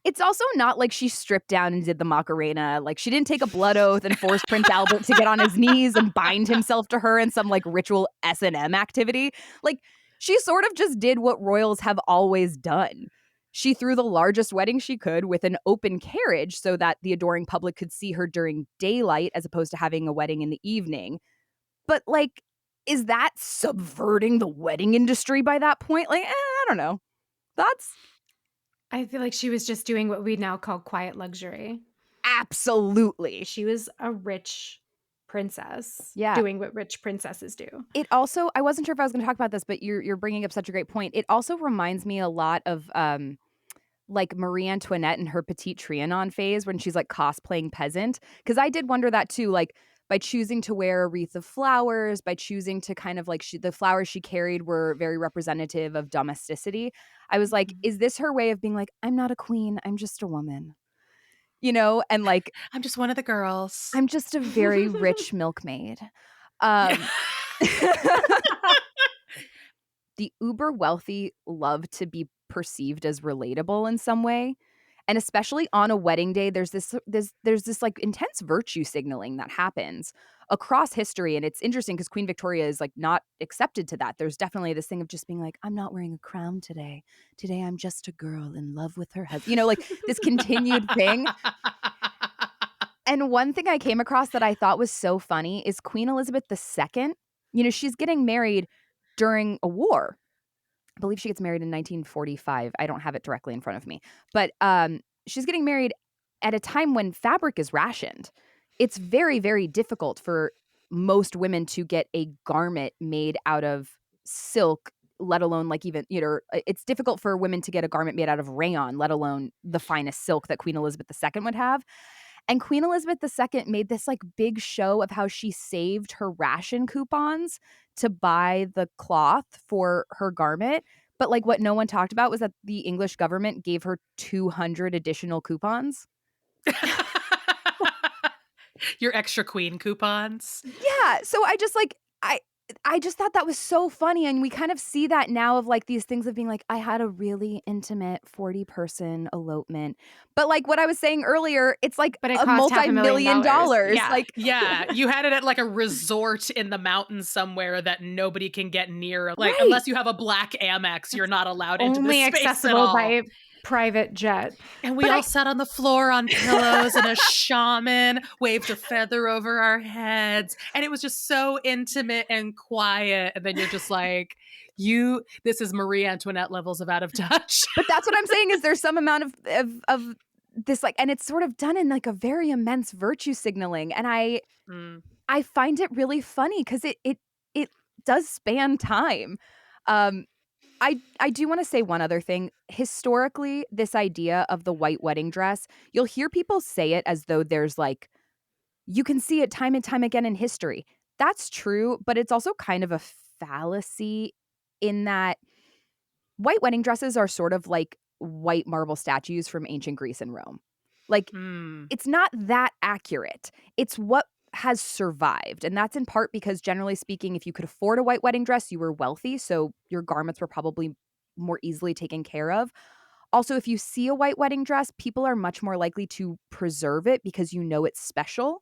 Speaker 1: it's also not like she stripped down and did the Macarena. Like, she didn't take a blood oath and force Prince Albert to get on his knees and bind himself to her in some like ritual S&M activity. Like, she sort of just did what royals have always done. She threw the largest wedding she could with an open carriage so that the adoring public could see her during daylight as opposed to having a wedding in the evening. But like, is that subverting the wedding industry by that point? Like, I don't know.
Speaker 3: I feel like she was just doing what we now call quiet luxury.
Speaker 1: Absolutely.
Speaker 3: She was a rich princess doing what rich princesses do.
Speaker 1: It also, I wasn't sure if I was going to talk about this, but you're bringing up such a great point. It also reminds me a lot of like Marie Antoinette and her Petite Trianon phase when she's like cosplaying peasant. Because I did wonder that too, like by choosing to wear a wreath of flowers, by choosing to kind of like the flowers she carried were very representative of domesticity. I was like, is this her way of being like, I'm not a queen, I'm just a woman? You know, and like,
Speaker 2: I'm just one of the girls.
Speaker 1: I'm just a very rich milkmaid. The uber wealthy love to be perceived as relatable in some way. And especially on a wedding day, there's this like intense virtue signaling that happens. across history. And it's interesting because Queen Victoria is like not accepted to that. There's definitely this thing of just being like, I'm not wearing a crown today. Today I'm just a girl in love with her husband. You know, like this continued thing. And one thing I came across that I thought was so funny is Queen Elizabeth II. You know, she's getting married during a war. I believe she gets married in 1945. I don't have it directly in front of me. But she's getting married at a time when fabric is rationed. It's very, very difficult for most women to get a garment made out of silk, let alone like even, you know, it's difficult for women to get a garment made out of rayon, let alone the finest silk that Queen Elizabeth II would have. And Queen Elizabeth II made this like big show of how she saved her ration coupons to buy the cloth for her garment. But like what no one talked about was that the English government gave her 200 additional coupons.
Speaker 2: Your extra queen coupons.
Speaker 1: Yeah. So I just like, I just thought that was so funny. And we kind of see that now of like these things of being like, I had a really intimate 40-person elopement. But like what I was saying earlier, it's like
Speaker 3: But it
Speaker 1: a
Speaker 3: cost
Speaker 1: multi-million dollars.
Speaker 3: Yeah.
Speaker 1: Like,
Speaker 2: Yeah, you had it at like a resort in the mountains somewhere that nobody can get near. Like,
Speaker 1: right.
Speaker 2: unless you have a black Amex, you're not allowed into the
Speaker 3: Only
Speaker 2: space at
Speaker 3: accessible
Speaker 2: all.
Speaker 3: by private jet.
Speaker 2: And we all sat on the floor on pillows, and a shaman waved a feather over our heads. And it was just so intimate and quiet. And then you're just like, this is Marie Antoinette levels of out of touch.
Speaker 1: But that's what I'm saying is there's some amount of this like, and it's sort of done in like a very immense virtue signaling. And I find it really funny because it does span time. I do want to say one other thing. Historically, this idea of the white wedding dress, you'll hear people say it as though there's like, you can see it time and time again in history. That's true, but it's also kind of a fallacy in that white wedding dresses are sort of like white marble statues from ancient Greece and Rome. Like, it's not that accurate. It's what has survived. And that's in part because, generally speaking, if you could afford a white wedding dress, you were wealthy. So your garments were probably more easily taken care of. Also, if you see a white wedding dress, people are much more likely to preserve it because you know it's special.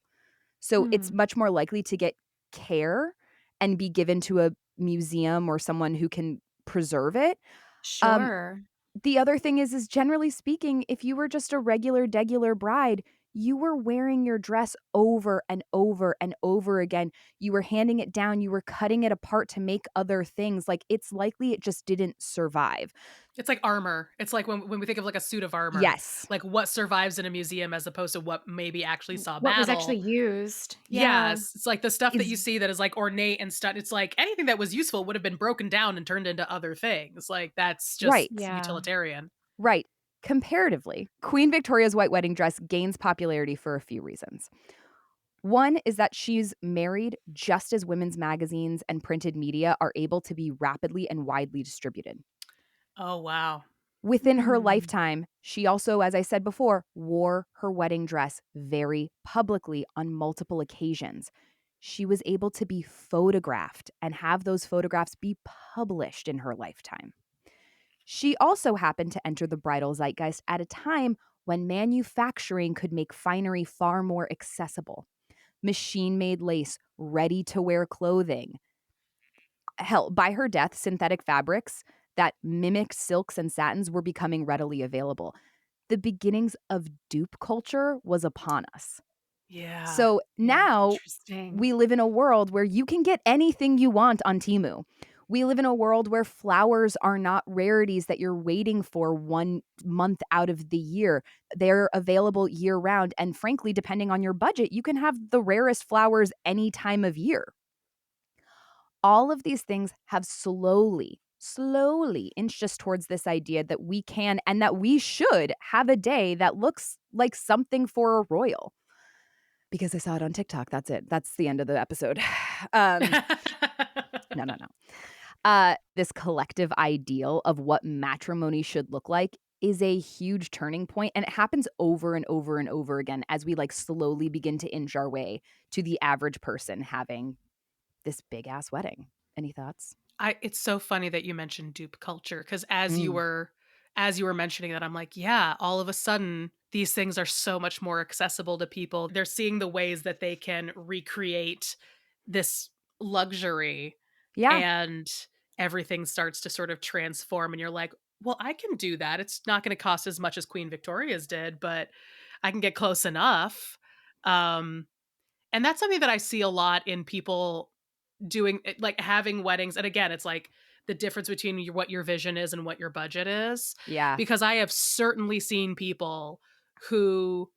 Speaker 1: So it's much more likely to get care and be given to a museum or someone who can preserve it.
Speaker 3: Sure.
Speaker 1: The other thing is generally speaking, if you were just a degular bride, you were wearing your dress over and over and over again. You were handing it down. You were cutting it apart to make other things. Like, it's likely it just didn't survive.
Speaker 2: It's like armor. It's like when we think of like a suit of armor.
Speaker 1: Yes.
Speaker 2: Like what survives in a museum as opposed to what maybe actually saw
Speaker 3: What
Speaker 2: battle.
Speaker 3: was actually used.
Speaker 2: Yes. It's like the stuff that you see that is like ornate and stuff. It's like anything that was useful would have been broken down and turned into other things. Like that's just
Speaker 1: Right.
Speaker 2: utilitarian.
Speaker 1: Right. Comparatively, Queen Victoria's white wedding dress gains popularity for a few reasons. One is that she's married just as women's magazines and printed media are able to be rapidly and widely distributed.
Speaker 2: Oh, wow.
Speaker 1: Within her lifetime, she also, as I said before, wore her wedding dress very publicly on multiple occasions. She was able to be photographed and have those photographs be published in her lifetime. She also happened to enter the bridal zeitgeist at a time when manufacturing could make finery far more accessible. Machine-made lace, ready-to-wear clothing. Hell, by her death, synthetic fabrics that mimicked silks and satins were becoming readily available. The beginnings of dupe culture was upon us.
Speaker 2: Yeah.
Speaker 1: So now we live in a world where you can get anything you want on Temu. We live in a world where flowers are not rarities that you're waiting for 1 month out of the year. They're available year round. And frankly, depending on your budget, you can have the rarest flowers any time of year. All of these things have slowly inched us towards this idea that we can and that we should have a day that looks like something for a royal. Because I saw it on TikTok. That's it. That's the end of the episode. No. This collective ideal of what matrimony should look like is a huge turning point, and it happens over and over and over again as we like slowly begin to inch our way to the average person having this big ass wedding. Any thoughts?
Speaker 2: It's so funny that you mentioned dupe culture because as you were as you were mentioning that, I'm like, yeah, all of a sudden, these things are so much more accessible to people. They're seeing the ways that they can recreate this luxury,
Speaker 1: Yeah.
Speaker 2: and everything starts to sort of transform. And you're like, well, I can do that. It's not going to cost as much as Queen Victoria's did, but I can get close enough. Um, and that's something that I see a lot in people doing like having weddings. And again, it's like the difference between what your vision is and what your budget is,
Speaker 1: Yeah.
Speaker 2: because I have certainly seen people who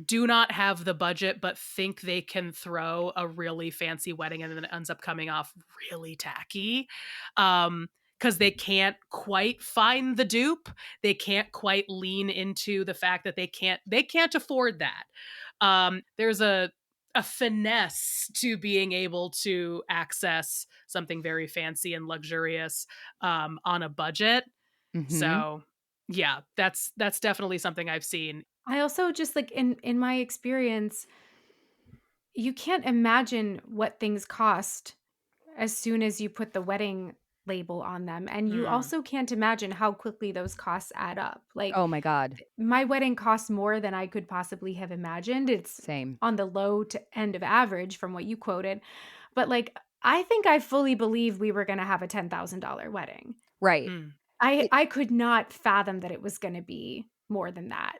Speaker 2: do not have the budget but think they can throw a really fancy wedding, and then it ends up coming off really tacky, because they can't quite find the dupe. They can't quite lean into the fact that they can't afford that. There's a finesse to being able to access something very fancy and luxurious, on a budget.
Speaker 1: Mhm.
Speaker 2: So yeah, that's definitely something I've seen.
Speaker 3: I also just like in my experience, you can't imagine what things cost as soon as you put the wedding label on them. And you
Speaker 2: Mm.
Speaker 3: also can't imagine how quickly those costs add up. Like
Speaker 1: Oh my god.
Speaker 3: my wedding cost more than I could possibly have imagined. It's
Speaker 1: Same.
Speaker 3: on the low to end of average from what you quoted. But like I think I fully believe we were going to have a $10,000 wedding.
Speaker 1: Right.
Speaker 2: Mm.
Speaker 1: It
Speaker 3: I could not fathom that it was going to be more than that.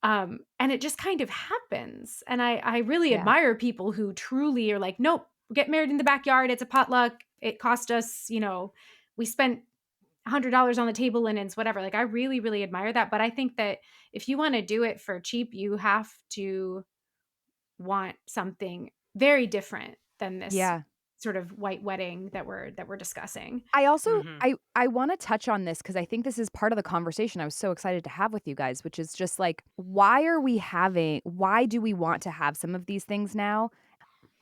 Speaker 3: And it just kind of happens. And I really
Speaker 1: yeah.
Speaker 3: admire people who truly are like, nope, get married in the backyard. It's a potluck. It cost us, we spent $100 on the table linens, whatever. Like I really, really admire that. But I think that if you want to do it for cheap, you have to want something very different than this
Speaker 1: Yeah.
Speaker 3: sort of white wedding that we're discussing.
Speaker 1: I also
Speaker 2: Mhm.
Speaker 1: I wanna touch on this because I think this is part of the conversation I was so excited to have with you guys, which is just like, why do we want to have some of these things now?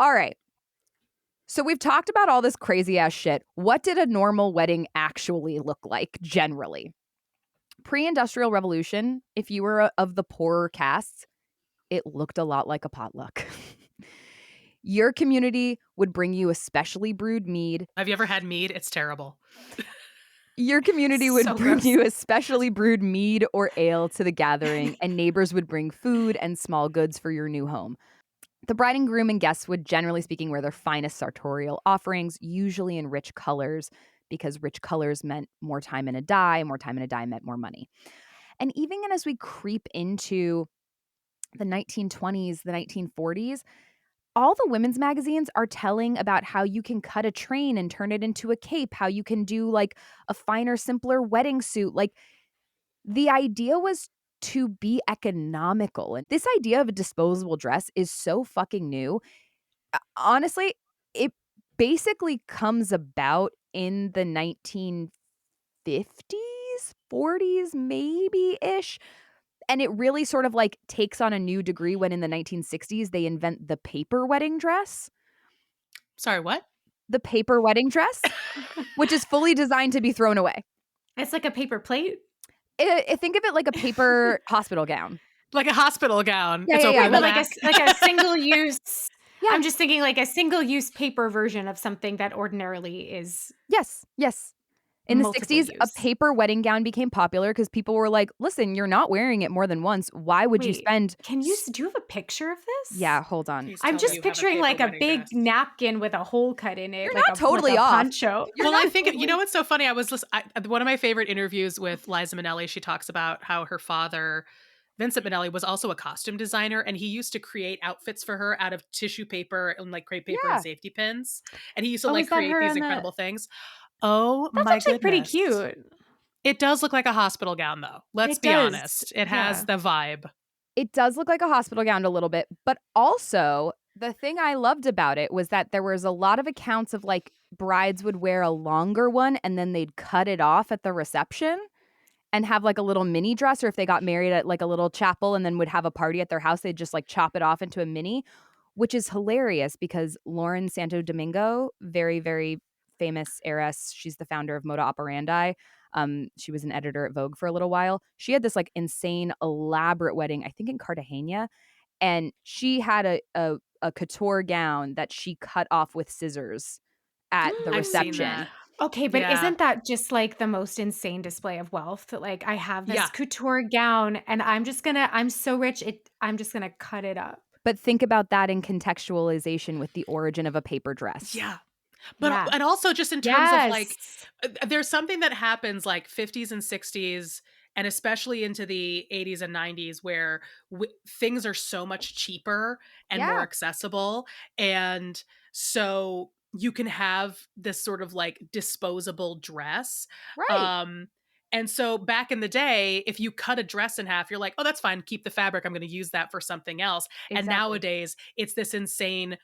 Speaker 1: Alright, so we've talked about all this crazy ass shit. What did a normal wedding actually look like generally? Pre-industrial revolution, if you were of the poorer castes, it looked a lot like a potluck. Your community would bring you a specially brewed mead.
Speaker 2: Have you ever had mead? It's terrible.
Speaker 1: Your community would
Speaker 3: So
Speaker 1: bring
Speaker 3: gross.
Speaker 1: you a specially brewed mead or ale to the gathering, and neighbors would bring food and small goods for your new home. The bride and groom and guests would, generally speaking, wear their finest sartorial offerings, usually in rich colors, because rich colors meant more time in a dye, more time in a dye meant more money. And even as we creep into the 1920s, the 1940s, all the women's magazines are telling about how you can cut a train and turn it into a cape, how you can do like a finer, simpler wedding suit. Like the idea was to be economical. And this idea of a disposable dress is so fucking new. Honestly, it basically comes about in the 1950s, 40s, maybe ish. And it really sort of like takes on a new degree when in the 1960s they invent the paper wedding dress.
Speaker 2: Sorry, what?
Speaker 1: The paper wedding dress, which is fully designed to be thrown away.
Speaker 3: It's like a paper plate.
Speaker 1: Think of it like a paper hospital gown.
Speaker 2: Like a hospital gown.
Speaker 1: Yeah,
Speaker 2: It's
Speaker 1: yeah,
Speaker 2: open
Speaker 1: yeah,
Speaker 2: in the
Speaker 3: But
Speaker 1: like
Speaker 3: like
Speaker 2: back.
Speaker 3: like a single use.
Speaker 1: yeah.
Speaker 3: I'm just thinking like a single use paper version of something that ordinarily is
Speaker 1: Yes, yes. In the
Speaker 3: multiple
Speaker 1: 60s, a
Speaker 3: use.
Speaker 1: paper wedding gown became popular because people were like, "Listen, you're not wearing it more than once. Why would you
Speaker 3: Wait,
Speaker 1: spend
Speaker 3: do you have a picture of this?
Speaker 1: Yeah, hold on.
Speaker 2: Please
Speaker 3: I'm
Speaker 2: tell me
Speaker 3: just
Speaker 2: you have a
Speaker 3: picturing
Speaker 2: paper
Speaker 3: like a
Speaker 2: wedding
Speaker 3: big
Speaker 2: dress.
Speaker 3: napkin with a hole cut in it,
Speaker 1: You're
Speaker 3: like
Speaker 1: not
Speaker 3: a like
Speaker 1: totally
Speaker 3: a
Speaker 1: off.
Speaker 3: poncho.
Speaker 1: You're
Speaker 2: Well,
Speaker 1: not
Speaker 2: I think you
Speaker 1: totally
Speaker 2: know what's so funny. I was one of my favorite interviews with Liza Minnelli. She talks about how her father, Vincent Minnelli, was also a costume designer, and he used to create outfits for her out of tissue paper and like crepe paper and
Speaker 1: Yeah.
Speaker 2: safety pins. And he used to
Speaker 3: Oh,
Speaker 2: like
Speaker 3: is that
Speaker 2: create
Speaker 3: her
Speaker 2: these
Speaker 3: on the
Speaker 2: incredible things. Oh
Speaker 3: That's
Speaker 2: my
Speaker 3: actually pretty
Speaker 2: goodness!
Speaker 3: cute.
Speaker 2: It does look like a hospital gown, though. Let's
Speaker 3: It
Speaker 2: be
Speaker 3: does.
Speaker 2: honest. It has
Speaker 3: Yeah.
Speaker 2: the vibe.
Speaker 1: It does look like a hospital gown a little bit, but also the thing I loved about it was that there was a lot of accounts of like brides would wear a longer one and then they'd cut it off at the reception and have like a little mini dress, or if they got married at like a little chapel and then would have a party at their house, they'd just like chop it off into a mini, which is hilarious because Lauren Santo Domingo, very, very famous heiress, she's the founder of Moda Operandi. She was an editor at Vogue for a little while. She had this like insane, elaborate wedding, I think in Cartagena, and she had a couture gown that she cut off with scissors at the
Speaker 2: I've seen
Speaker 1: reception.
Speaker 2: that.
Speaker 3: Okay, but
Speaker 2: Yeah.
Speaker 3: isn't that just like the most insane display of wealth? Like I have this
Speaker 2: Yeah.
Speaker 3: couture gown and I'm so rich, I'm just gonna cut it up.
Speaker 1: But think about that in contextualization with the origin of a paper dress.
Speaker 2: Yeah. But
Speaker 3: Yeah.
Speaker 2: and also just in terms of like
Speaker 3: Yes.
Speaker 2: there's something that happens like 50s and 60s and especially into the 80s and 90s where things are so much cheaper and more
Speaker 1: Yeah,
Speaker 2: accessible, and so you can have this sort of like disposable dress.
Speaker 1: right.
Speaker 2: um and so back in the day, if you cut a dress in half, you're like, oh, that's fine, keep the fabric, I'm going to use that for something else. And
Speaker 1: Exactly.
Speaker 2: nowadays it's this insane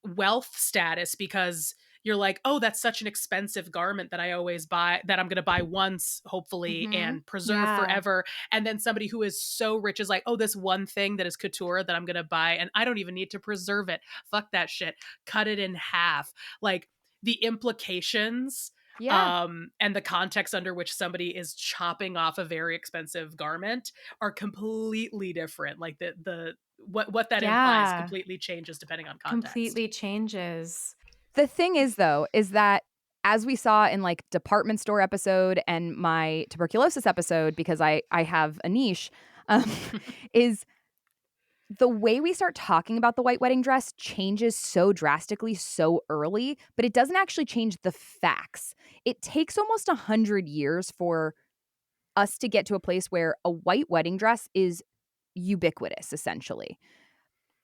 Speaker 2: wealth status because you're like, oh, that's such an expensive garment that I always buy, that I'm going to buy once, hopefully,
Speaker 3: Mhm.
Speaker 2: and preserve
Speaker 3: Yeah.
Speaker 2: forever. And then somebody who is so rich is like, oh, this one thing that is couture that I'm going to buy, and I don't even need to preserve it. Fuck that shit. Cut it in half. Like the implications
Speaker 1: Yeah.
Speaker 2: and the context under which somebody is chopping off a very expensive garment are completely different. Like the what that implies
Speaker 3: Yeah.
Speaker 2: completely changes depending on context.
Speaker 3: Completely changes.
Speaker 1: The thing is, though, is that as we saw in like department store episode and my tuberculosis episode, because I have a niche, um, is the way we start talking about the white wedding dress changes so drastically so early, but it doesn't actually change the facts. It takes almost 100 years for us to get to a place where a white wedding dress is ubiquitous, essentially.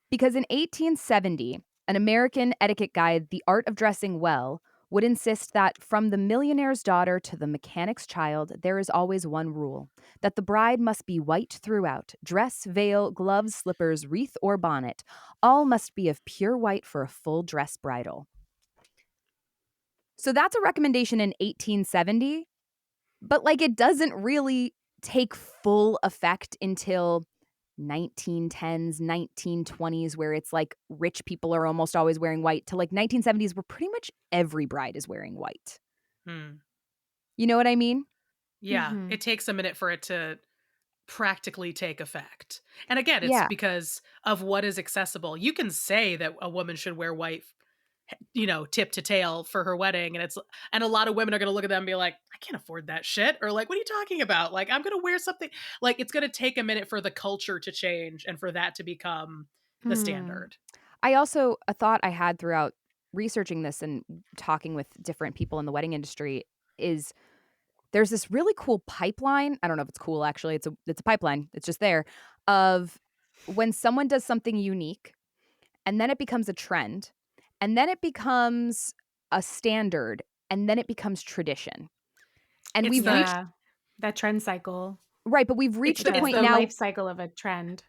Speaker 1: Because in 1870, an American etiquette guide, The Art of Dressing Well, would insist that from the millionaire's daughter to the mechanic's child, there is always one rule, that the bride must be white throughout, dress, veil, gloves, slippers, wreath, or bonnet. All must be of pure white for a full dress bridal. So that's a recommendation in 1870, but like it doesn't really take full effect until 1910s, 1920s, where it's like rich people are almost always wearing white, to like 1970s, where pretty much every bride is wearing white.
Speaker 2: Hmm.
Speaker 1: You know what I mean?
Speaker 2: Yeah,
Speaker 3: Mhm.
Speaker 2: it takes a minute for it to practically take effect. And again, it's
Speaker 1: Yeah.
Speaker 2: because of what is accessible. You can say that a woman should wear white, tip to tail for her wedding, and a lot of women are going to look at them and be like, I can't afford that shit, or like, what are you talking about? Like, I'm going to wear something. Like, it's going to take a minute for the culture to change and for that to become the
Speaker 3: Hmm.
Speaker 2: standard.
Speaker 1: I also, a thought I had throughout researching this and talking with different people in the wedding industry is there's this really cool pipeline. I don't know if it's cool actually. It's a pipeline. It's just there of when someone does something unique and then it becomes a trend and then it becomes a standard and then it becomes tradition. And
Speaker 2: It's
Speaker 1: we've
Speaker 2: the
Speaker 1: reached
Speaker 3: Yeah. That trend cycle.
Speaker 1: right, but we've
Speaker 2: it's
Speaker 1: reached a
Speaker 2: the it's
Speaker 1: point
Speaker 3: The
Speaker 2: the
Speaker 1: now
Speaker 3: life cycle of a trend.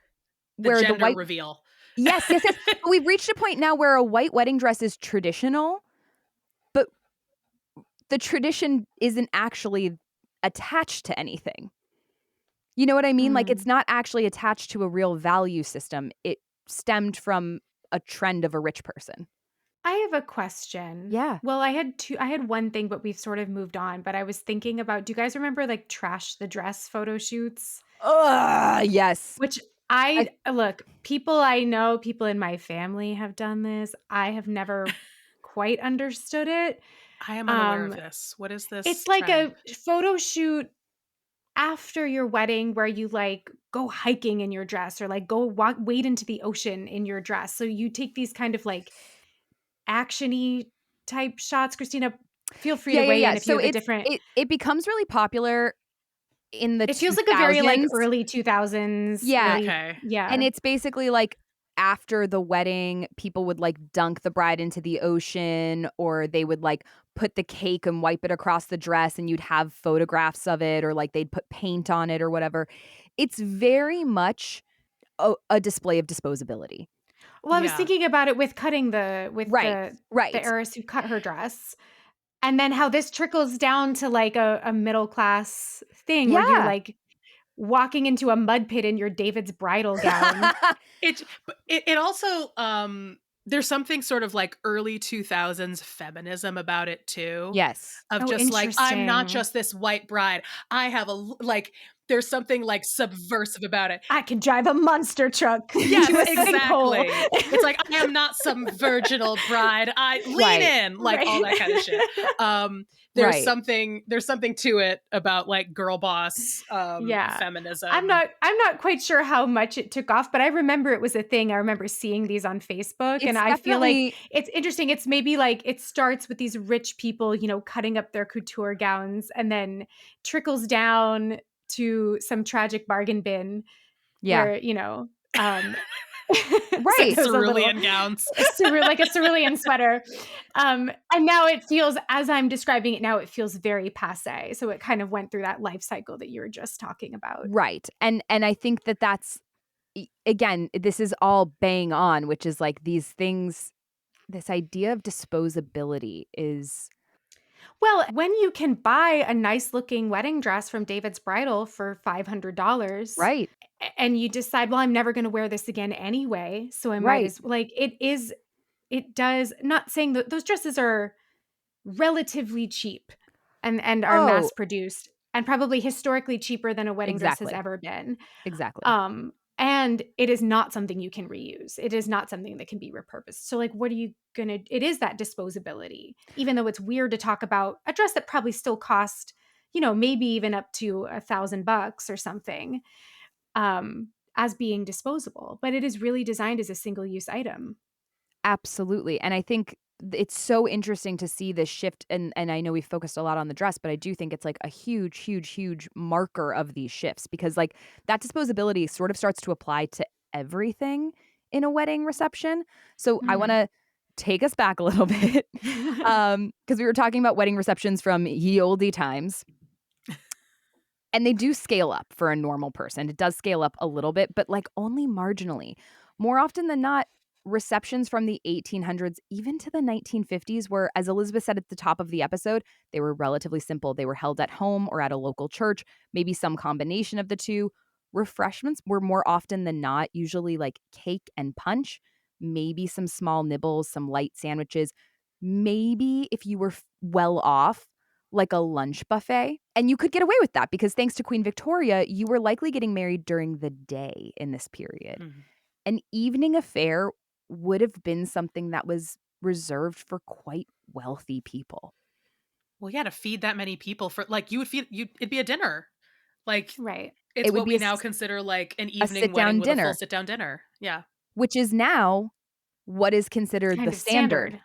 Speaker 2: the
Speaker 1: where the
Speaker 2: gender
Speaker 1: white
Speaker 2: reveal.
Speaker 1: yes, yes, yes. But we've reached a point now where a white wedding dress is traditional, but the tradition isn't actually attached to anything. You know what I mean? Like,
Speaker 3: Hmm.
Speaker 1: it's not actually attached to a real value system. It stemmed from a trend of a rich person.
Speaker 3: I have a question.
Speaker 1: Yeah.
Speaker 3: Well, I had one thing, but we've sort of moved on. But I was thinking about, do you guys remember like trash the dress photo shoots?
Speaker 1: Ugh, yes.
Speaker 3: Which
Speaker 1: I
Speaker 3: look, people I know, people in my family have done this. I have never quite understood it.
Speaker 2: I am unaware of
Speaker 3: Um,
Speaker 2: this. What is this
Speaker 3: it's like
Speaker 2: trend?
Speaker 3: a photo shoot after your wedding where you like go hiking in your dress or like go wade into the ocean in your dress. So you take these kind of like actiony type shots. Christina, feel free
Speaker 1: yeah,
Speaker 3: to
Speaker 1: yeah,
Speaker 3: weigh
Speaker 1: yeah.
Speaker 3: in if you
Speaker 1: So
Speaker 3: have a different.
Speaker 1: it becomes really popular in the
Speaker 3: It feels like a very like
Speaker 1: 2000s.
Speaker 3: early 2000s,
Speaker 1: Yeah,
Speaker 3: early
Speaker 2: Okay.
Speaker 1: and
Speaker 3: yeah.
Speaker 1: it's basically like after the wedding, people would like dunk the bride into the ocean, or they would like put the cake and wipe it across the dress, and you'd have photographs of it, or like they'd put paint on it or whatever. It's very much a display of disposability.
Speaker 3: Well, I was
Speaker 2: Yeah.
Speaker 3: thinking about it with cutting
Speaker 1: Right,
Speaker 3: the
Speaker 1: right.
Speaker 3: heiress who cut her dress, and then how this trickles down to like a middle class thing where you're
Speaker 1: Yeah.
Speaker 3: like walking into a mud pit in your David's bridal gown.
Speaker 2: It also there's something sort of like early 2000s feminism about it too,
Speaker 1: Yes.
Speaker 2: of
Speaker 3: Oh,
Speaker 2: just like, I'm not
Speaker 3: interesting.
Speaker 2: just this white bride. I have like there's something like subversive about it.
Speaker 3: I can drive a monster truck
Speaker 2: Yes,
Speaker 3: to a
Speaker 2: exactly.
Speaker 3: sinkhole.
Speaker 2: It's like, I am not some virginal bride. I lean
Speaker 1: Right.
Speaker 2: in, like all that kind of shit. There's
Speaker 1: Right.
Speaker 2: something to it about like girl boss
Speaker 3: Yeah.
Speaker 2: feminism.
Speaker 3: I'm not quite sure how much it took off, but I remember it was a thing. I remember seeing these on Facebook, and
Speaker 1: It's
Speaker 3: I feel like
Speaker 1: definitely
Speaker 3: it's interesting. It's maybe like it starts with these rich people, cutting up their couture gowns, and then trickles down to some tragic bargain bin
Speaker 1: yeah.
Speaker 3: where, so it
Speaker 1: Right.
Speaker 3: goes a little
Speaker 2: Cerulean gowns.
Speaker 3: like a cerulean sweater. And now it feels, as I'm describing it now, it feels very passe. So it kind of went through that life cycle that you were just talking about.
Speaker 1: Right. And I think that that's again, this is all bang on, which is like these things, this idea of disposability is
Speaker 3: Well, when you can buy a nice looking wedding dress from David's Bridal for $500
Speaker 1: right.
Speaker 3: and you decide, well, I'm never going to wear this again anyway. So I might
Speaker 1: Right.
Speaker 3: as like it does, not saying that those dresses are relatively cheap and are
Speaker 1: Oh,
Speaker 3: mass produced and probably historically cheaper than a wedding dress has
Speaker 1: exactly.
Speaker 3: ever been.
Speaker 1: Exactly.
Speaker 3: And it is not something you can reuse. It is not something that can be repurposed. So like what are you going to it is that disposability. Even though it's weird to talk about a dress that probably still cost, maybe even up to $1,000 or something, as being disposable, but it is really designed as a single-use item.
Speaker 1: Absolutely. And I think it's so interesting to see this shift and I know we focused a lot on the dress, but I do think it's like a huge, huge, huge marker of these shifts because like that disposability sort of starts to apply to everything in a wedding reception. So I want
Speaker 3: Mhm.
Speaker 1: to take us back a little bit. Because we were talking about wedding receptions from ye olde times. And they do scale up for a normal person. It does scale up a little bit, but like only marginally. More often than not, receptions from the 1800s, even to the 1950s, were, as Elizabeth said at the top of the episode, they were relatively simple. They were held at home or at a local church, maybe some combination of the two. Refreshments were more often than not usually like cake and punch, maybe some small nibbles, some light sandwiches. Maybe if you were well off, like a lunch buffet. And you could get away with that because thanks to Queen Victoria, you were likely getting married during the day in this period.
Speaker 2: Mhm.
Speaker 1: An evening affair would have been something that was reserved for quite wealthy people.
Speaker 2: Well, yeah, to feed that many people for like it'd be a dinner. Like
Speaker 3: Right.
Speaker 2: it's
Speaker 1: It would
Speaker 2: what
Speaker 1: be
Speaker 2: we now consider like an
Speaker 1: a
Speaker 2: evening wedding
Speaker 1: sit-down
Speaker 2: with a full
Speaker 1: dinner,
Speaker 2: sit down dinner. Yeah.
Speaker 1: which is now what is considered the
Speaker 3: Kind of
Speaker 1: standard.
Speaker 3: standard.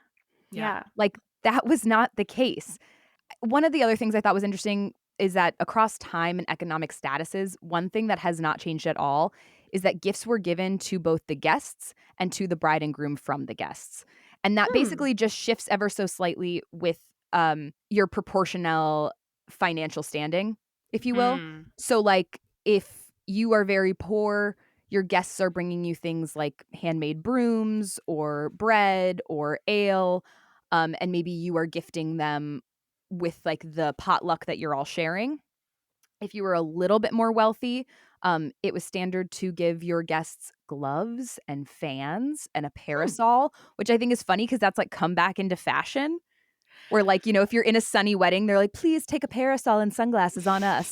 Speaker 2: Yeah.
Speaker 3: Yeah.
Speaker 1: Like that was not the case. One of the other things I thought was interesting is that across time and economic statuses, one thing that has not changed at all is that gifts were given to both the guests and to the bride and groom from the guests. And that
Speaker 3: Hmm.
Speaker 1: basically just shifts ever so slightly with your proportional financial standing, if you will.
Speaker 2: Mm.
Speaker 1: So, like, if you are very poor, your guests are bringing you things like handmade brooms or bread or ale, and maybe you are gifting them with like the potluck that you're all sharing. If you were a little bit more wealthy, it was standard to give your guests gloves and fans and a
Speaker 3: Hmm.
Speaker 1: parasol, which I think is funny because that's like come back into fashion. Where like, you know, if you're in a sunny wedding, they're like, please take a parasol and sunglasses on us.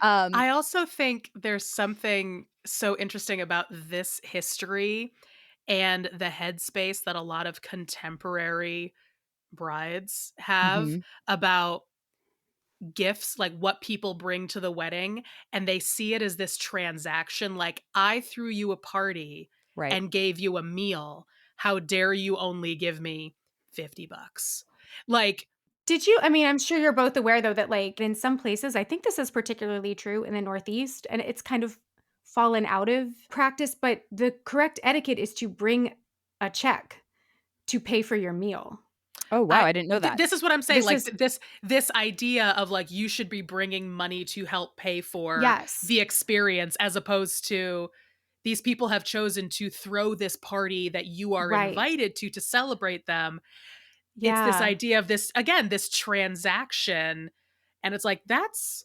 Speaker 1: Um,
Speaker 2: I also think there's something so interesting about this history and the headspace that a lot of contemporary brides have
Speaker 1: mhm,
Speaker 2: about gifts, like what people bring to the wedding, and they see it as this transaction. Like, I threw you a party
Speaker 1: right.
Speaker 2: and gave you a meal. How dare you only give me $50? Like,
Speaker 3: I'm sure you're both aware though that like in some places, I think this is particularly true in the Northeast, and it's kind of fallen out of practice, but the correct etiquette is to bring a check to pay for your meal.
Speaker 1: Oh, wow. I didn't know that.
Speaker 2: this is what I'm saying.
Speaker 3: This
Speaker 2: Like
Speaker 3: is
Speaker 2: this idea of like you should be bringing money to help pay for
Speaker 3: yes.
Speaker 2: the experience, as opposed to these people have chosen to throw this party that you are
Speaker 3: Right.
Speaker 2: invited to celebrate them. It's this
Speaker 3: Yeah.
Speaker 2: idea of this, again, this transaction, and it's like that's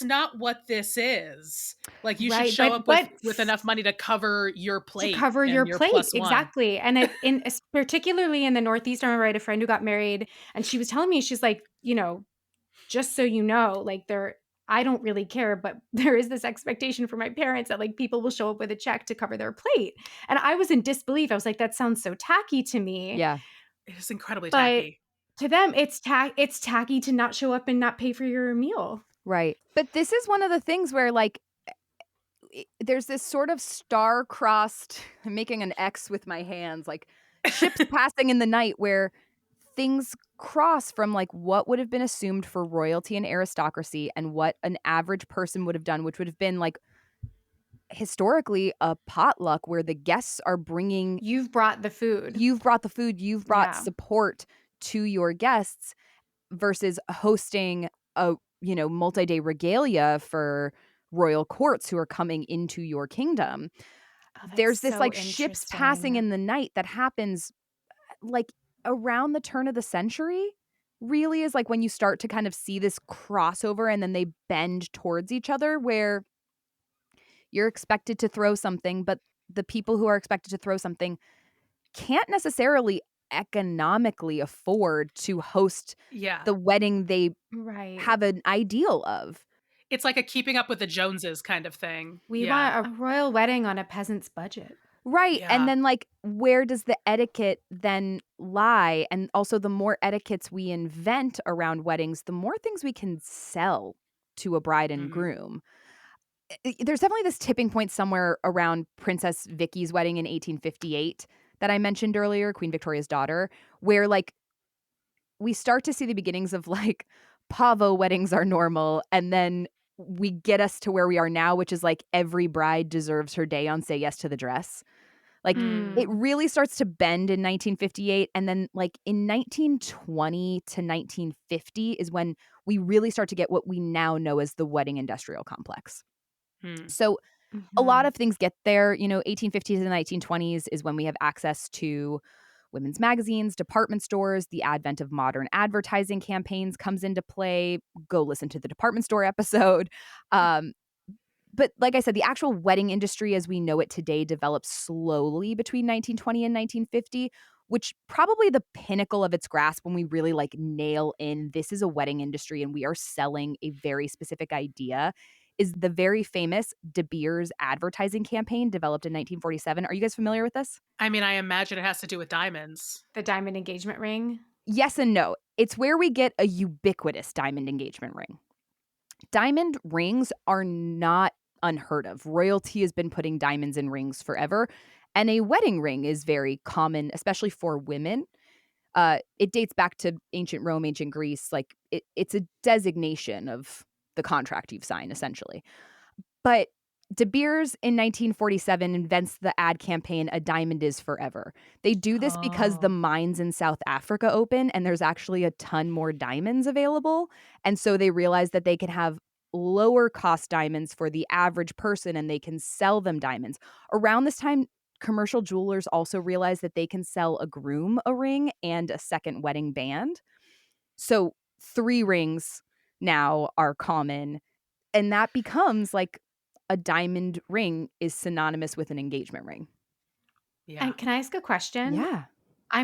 Speaker 2: not what this is. Like, you should
Speaker 3: Right.
Speaker 2: show
Speaker 3: But
Speaker 2: up with enough money to cover your
Speaker 3: to
Speaker 2: plate
Speaker 3: cover your
Speaker 2: and your
Speaker 3: plate,
Speaker 2: plus one.
Speaker 3: exactly, and it particularly in the Northeast, I remember I had a friend who got married, and she was telling me, she's like, "Just so you know, like, I don't really care, but there is this expectation for my parents that like people will show up with a check to cover their plate. And I was in disbelief. I was like, that sounds so tacky to me.
Speaker 1: Yeah.
Speaker 2: It is incredibly
Speaker 3: But
Speaker 2: tacky.
Speaker 3: to them, it's tacky to not show up and not pay for your meal.
Speaker 1: Right. But this is one of the things where, like, there's this sort of star-crossed I'm making an X with my hands, like, ships passing in the night where things cross from, like, what would have been assumed for royalty and aristocracy and what an average person would have done, which would have been, like, historically a potluck where the guests are bringing
Speaker 3: You've brought the food.
Speaker 1: you've brought the food, you've brought
Speaker 3: Yeah.
Speaker 1: support to your guests versus hosting a, multi-day regalia for royal courts who are coming into your kingdom.
Speaker 3: Oh, that's
Speaker 1: There's this,
Speaker 3: so
Speaker 1: like, ships passing
Speaker 3: interesting.
Speaker 1: in the night that happens, like, around the turn of the century, really is, like, when you start to kind of see this crossover and then they bend towards each other where you're expected to throw something, but the people who are expected to throw something can't necessarily economically afford to host
Speaker 2: Yeah.
Speaker 1: the wedding they
Speaker 3: Right.
Speaker 1: have an ideal of.
Speaker 2: It's like a keeping up with the Joneses kind of thing.
Speaker 3: We
Speaker 2: Yeah.
Speaker 3: want a royal wedding on a peasant's budget.
Speaker 1: Right, and
Speaker 2: Yeah.
Speaker 1: then, like, where does the etiquette then lie? And also the more etiquettes we invent around weddings, the more things we can sell to a bride and
Speaker 2: Mhm.
Speaker 1: groom. There's definitely this tipping point somewhere around Princess Vicky's wedding in 1858 that I mentioned earlier, Queen Victoria's daughter, where, like, we start to see the beginnings of, like, pavo weddings are normal, and then we get us to where we are now, which is, like, every bride deserves her day on Say Yes to the Dress. Like, it
Speaker 2: Mm.
Speaker 1: really starts to bend in 1958, and then, like, in 1920 to 1950 is when we really start to get what we now know as the wedding industrial complex.
Speaker 2: Mm.
Speaker 1: So, a lot
Speaker 3: Mhm.
Speaker 1: of things get there, 1850s and 1920s is when we have access to women's magazines, department stores, the advent of modern advertising campaigns comes into play. Go listen to the department store episode. Um, but like I said, the actual wedding industry as we know it today developed slowly between 1920 and 1950, which probably the pinnacle of its grasp when we really like nail in this is a wedding industry and we are selling a very specific idea is the very famous De Beers advertising campaign developed in 1947. Are you guys familiar with this?
Speaker 2: I mean, I imagine it has to do with diamonds.
Speaker 3: The diamond engagement ring.
Speaker 1: Yes and no. It's where we get a ubiquitous diamond engagement ring. Diamond rings are not unheard of. Royalty has been putting diamonds in rings forever, and a wedding ring is very common, especially for women. It dates back to ancient Rome, ancient Greece. Like it's a designation of the contract you've signed, essentially. But De Beers in 1947 invents the ad campaign "A Diamond Is Forever." They do this because the
Speaker 2: Oh.
Speaker 1: mines in South Africa open and there's actually a ton more diamonds available, and so they realize that they can have lower cost diamonds for the average person and they can sell them diamonds. Around this time, commercial jewelers also realize that they can sell a groom a ring and a second wedding band. So 3 rings now are common and that becomes like a diamond ring is synonymous with an engagement ring.
Speaker 2: Yeah.
Speaker 3: And can I ask a question?
Speaker 1: Yeah.
Speaker 3: I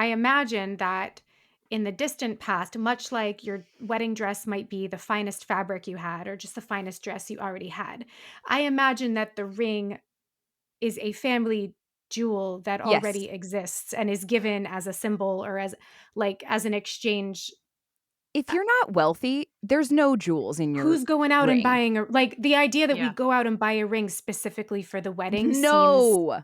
Speaker 3: imagine that in the distant past, much like your wedding dress might be the finest fabric you had or just the finest dress you already had, I imagine that the ring is a family jewel that
Speaker 1: Yes.
Speaker 3: already exists and is given as a symbol or as like as an exchange.
Speaker 1: If
Speaker 3: Uh,
Speaker 1: you're not wealthy, there's no jewels in your
Speaker 3: Who's going out and
Speaker 1: ring.
Speaker 3: buying a like the idea that we
Speaker 2: Yeah.
Speaker 3: go out and buy a ring specifically for the wedding seems
Speaker 1: No.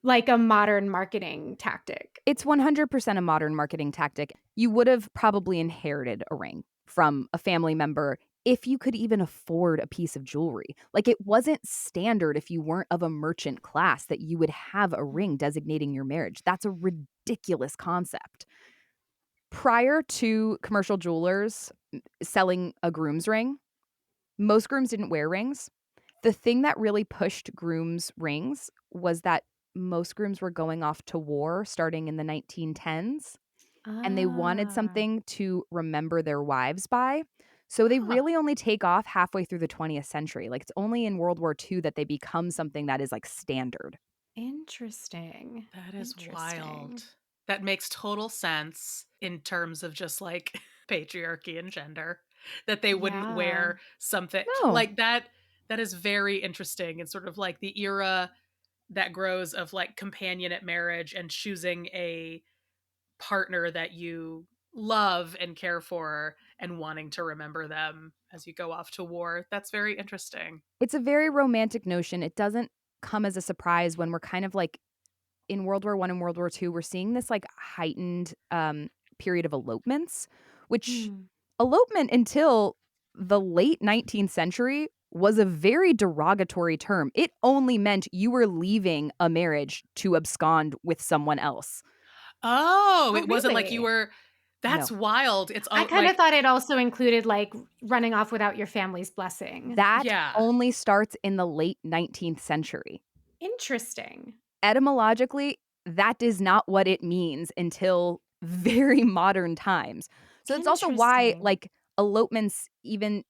Speaker 3: like a modern marketing tactic.
Speaker 1: It's 100% a modern marketing tactic. You would have probably inherited a ring from a family member if you could even afford a piece of jewelry. Like it wasn't standard if you weren't of a merchant class that you would have a ring designating your marriage. That's a ridiculous concept. Prior to commercial jewelers selling a groom's ring, most grooms didn't wear rings. The thing that really pushed grooms' rings was that most grooms were going off to war starting in the 1910s, and they wanted
Speaker 3: Ah,
Speaker 1: something to remember their wives by. So they
Speaker 2: Huh.
Speaker 1: really only take off halfway through the 20th century. Like, it's only in World War II that they become something that is, like, standard.
Speaker 3: interesting.
Speaker 2: That is wild.
Speaker 3: Interesting.
Speaker 2: That makes total sense in terms of just like patriarchy and gender. that they wouldn't
Speaker 3: Yeah.
Speaker 2: wear something
Speaker 1: No.
Speaker 2: like that. That is very interesting. It's sort of like the era that grows of like companionate marriage and choosing a partner that you love and care for and wanting to remember them as you go off to war. That's very interesting.
Speaker 1: It's a very romantic notion. It doesn't come as a surprise when we're kind of like in World War I and World War II, we're seeing this like heightened period of elopements, which
Speaker 3: Mm.
Speaker 1: elopement until the late 19th century was a very derogatory term. It only meant you were leaving a marriage to abscond with someone else.
Speaker 2: Oh,
Speaker 3: Oh,
Speaker 2: it wasn't like you
Speaker 3: really?
Speaker 2: were that's
Speaker 1: No,
Speaker 2: wild. It's
Speaker 3: I
Speaker 2: all
Speaker 3: kind of
Speaker 2: like
Speaker 3: thought it also included like running off without your family's blessing.
Speaker 1: that
Speaker 2: yeah.
Speaker 1: only starts in the late 19th century.
Speaker 3: Interesting.
Speaker 1: Etymologically, that is not what it means until very modern times. So it's also why
Speaker 3: Interesting.
Speaker 1: like elopements even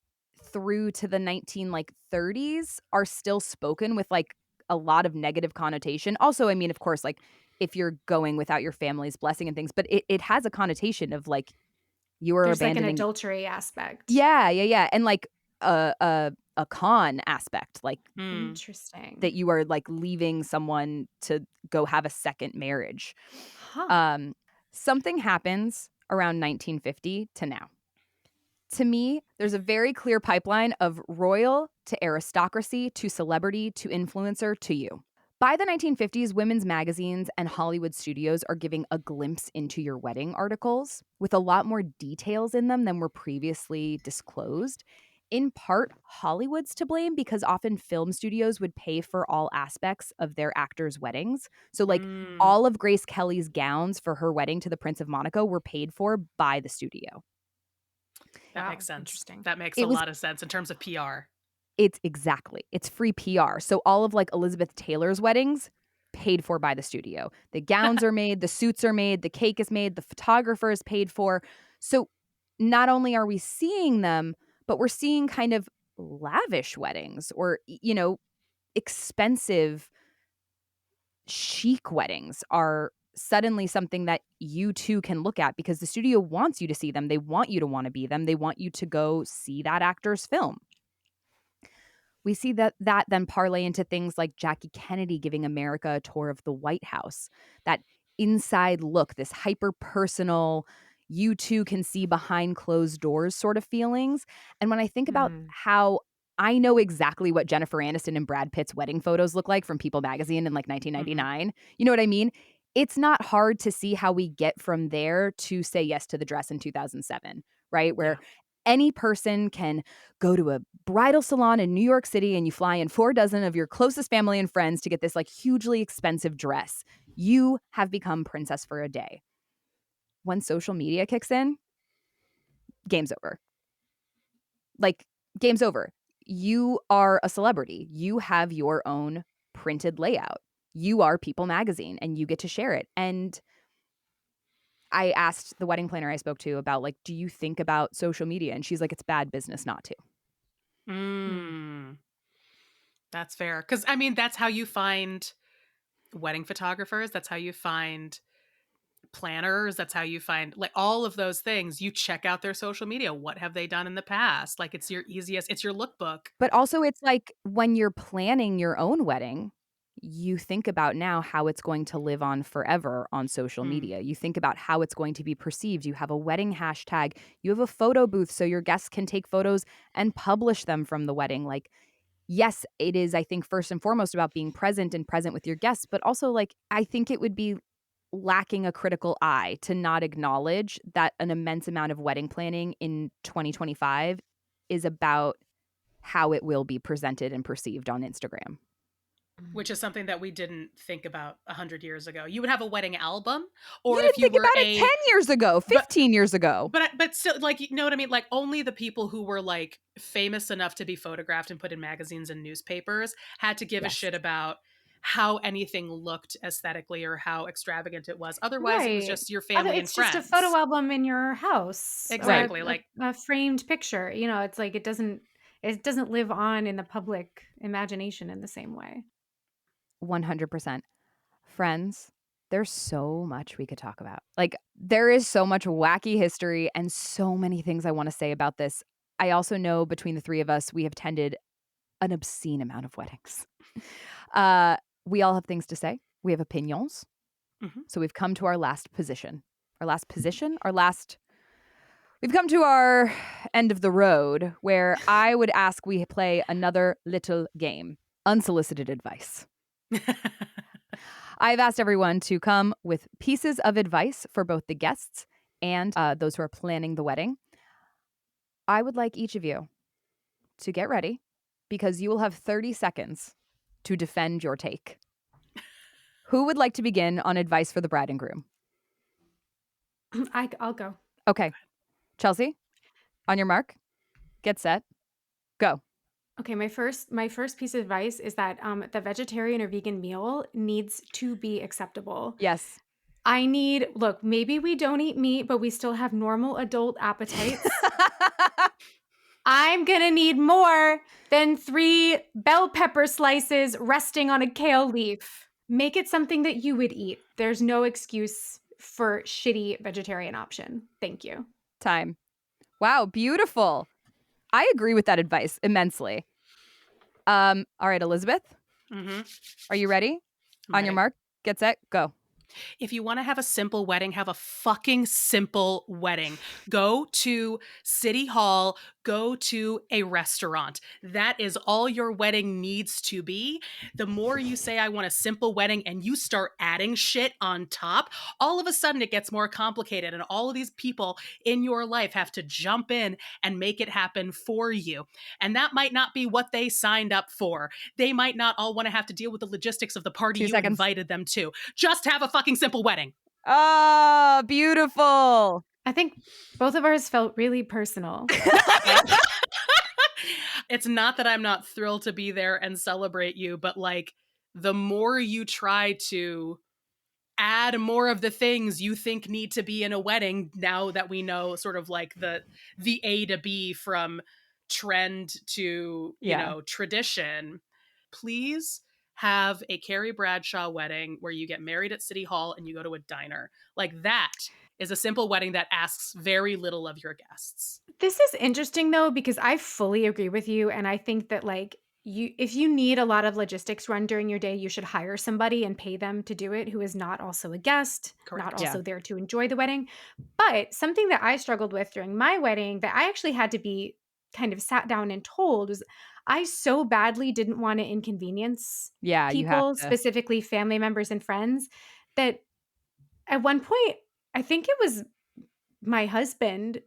Speaker 1: through to the 19 like 30s are still spoken with like a lot of negative connotation. Also, I mean, of course, like if you're going without your family's blessing and things, but it has a connotation of like you are
Speaker 3: There's like an
Speaker 1: abandoning.
Speaker 3: adultery aspect.
Speaker 1: Yeah, yeah, yeah. And like a con aspect, like
Speaker 2: Hmm.
Speaker 1: that
Speaker 3: Interesting.
Speaker 1: you are like leaving someone to go have a second marriage.
Speaker 3: Huh.
Speaker 1: Um, Something happens around 1950 to now. To me, there's a very clear pipeline of royal to aristocracy to celebrity to influencer to you. By the 1950s, women's magazines and Hollywood studios are giving a glimpse into your wedding articles with a lot more details in them than were previously disclosed. In part, Hollywood's to blame because often film studios would pay for all aspects of their actors' weddings. So, like,
Speaker 2: Mm.
Speaker 1: all of Grace Kelly's gowns for her wedding to the Prince of Monaco were paid for by the studio.
Speaker 2: That makes
Speaker 3: Wow.
Speaker 2: sense.
Speaker 3: Interesting.
Speaker 2: That makes a
Speaker 1: It was
Speaker 2: lot of sense in terms of PR.
Speaker 1: It's free PR. So all of like Elizabeth Taylor's weddings paid for by the studio. The gowns are made, the suits are made, the cake is made, the photographer is paid for. So not only are we seeing them, but we're seeing kind of lavish weddings or expensive chic weddings are suddenly something that you too can look at because the studio wants you to see them. They want you to want to be them. They want you to go see that actor's film. We see that then parlay into things like Jackie Kennedy giving America a tour of the White House, that inside look, this hyper personal, you too can see behind closed doors sort of feelings. And when I think about
Speaker 3: Mm.
Speaker 1: how I know exactly what Jennifer Aniston and Brad Pitt's wedding photos look like from People magazine in like
Speaker 2: Mhm.
Speaker 1: 1999, you know what I mean? It's not hard to see how we get from there to say yes to the dress in 2007, right? Where
Speaker 2: Yeah.
Speaker 1: any person can go to a bridal salon in New York City and you fly in 4 dozen of your closest family and friends to get this like hugely expensive dress. You have become princess for a day. When social media kicks in, game's over. Like, game's over. You are a celebrity. You have your own printed layout. You are People magazine and you get to share it. And I asked the wedding planner I spoke to about like, do you think about social media? And she's like, it's bad business not to.
Speaker 3: Mm.
Speaker 2: Mm. That's fair. Because I mean, that's how you find wedding photographers. That's how you find planners. That's how you find like all of those things. You check out their social media. What have they done in the past? Like it's your easiest, it's your lookbook.
Speaker 1: But also it's like when you're planning your own wedding, you think about now how it's going to live on forever on social
Speaker 2: Mm.
Speaker 1: media. You think about how it's going to be perceived. You have a wedding hashtag. You have a photo booth so your guests can take photos and publish them from the wedding. Like, yes, it is, I think, first and foremost about being present and present with your guests, but also like I think it would be lacking a critical eye to not acknowledge that an immense amount of wedding planning in 2025 is about how it will be presented and perceived on Instagram.
Speaker 2: Which is something that we didn't think about 100 years ago. You would have a wedding album,
Speaker 1: You
Speaker 2: or if
Speaker 1: didn't
Speaker 2: you
Speaker 1: think
Speaker 2: were
Speaker 1: about it 10
Speaker 2: a
Speaker 1: years ago,
Speaker 2: but
Speaker 1: 15 years ago.
Speaker 2: but still, like, you know what I mean? Like, only the people who were, like, famous enough to be photographed and put in magazines and newspapers had to give a
Speaker 1: Yes.
Speaker 2: shit about how anything looked aesthetically or how extravagant it was. Otherwise, it was
Speaker 3: Right.
Speaker 2: just your family and
Speaker 3: It's just a photo
Speaker 2: friends.
Speaker 3: album in your house or
Speaker 1: Right.
Speaker 2: Exactly, like
Speaker 3: a framed picture. You know, it's like it doesn't live on in the public imagination in the same way.
Speaker 1: 100%. Friends, there's so much we could talk about. Like, there is so much wacky history and so many things I want to say about this. I also know between the three of us, we have attended an obscene amount of weddings. We all have things to say. We have opinions.
Speaker 2: Mhm.
Speaker 1: So we've come to our last position. We've come to our end of the road where I would ask we play another little game, unsolicited advice. I've asked everyone to come with pieces of advice for both the guests and those who are planning the wedding. I would like each of you to get ready because you will have 30 seconds to defend your take. Who would like to begin on advice for the bride and groom?
Speaker 3: I'll go.
Speaker 1: Okay. Chelsea, on your mark, get set, go.
Speaker 3: Okay, my first piece of advice is that the vegetarian or vegan meal needs to be acceptable.
Speaker 1: Yes.
Speaker 3: Look, maybe we don't eat meat, but we still have normal adult appetites. I'm gonna need more than 3 bell pepper slices resting on a kale leaf. Make it something that you would eat. There's no excuse for shitty vegetarian option. Thank you.
Speaker 1: Time. Wow, beautiful. I agree with that advice immensely. All right, Elizabeth,
Speaker 2: Mhm.
Speaker 1: are you ready?
Speaker 2: I'm
Speaker 1: On your
Speaker 2: ready.
Speaker 1: mark, get set, go.
Speaker 2: If you want to have a simple wedding, have a fucking simple wedding. Go to City Hall, go to a restaurant. That is all your wedding needs to be. The more you say, I want a simple wedding, and you start adding shit on top, all of a sudden it gets more complicated, and all of these people in your life have to jump in and make it happen for you. And that might not be what they signed up for. They might not all want to have to deal with the logistics of the party
Speaker 1: 2
Speaker 2: you
Speaker 1: seconds.
Speaker 2: invited them to. Just have a fucking simple wedding.
Speaker 1: Oh, beautiful.
Speaker 3: I think both of ours felt really personal.
Speaker 2: It's not that I'm not thrilled to be there and celebrate you, but like the more you try to add more of the things you think need to be in a wedding, now that we know sort of like the A to B from trend to, tradition, please have a Carrie Bradshaw wedding where you get married at City Hall and you go to a diner. Like that is a simple wedding that asks very little of your guests.
Speaker 3: This is interesting though, because I fully agree with you. And I think that if you need a lot of logistics run during your day, you should hire somebody and pay them to do it who is not also a guest,
Speaker 2: Correct.
Speaker 3: not also there to enjoy the wedding. But something that I struggled with during my wedding that I actually had to be kind of sat down and told was I so badly didn't want to inconvenience
Speaker 1: Yeah, you have
Speaker 3: people,
Speaker 1: to.
Speaker 3: specifically family members and friends, that at one point, I think it was my husband,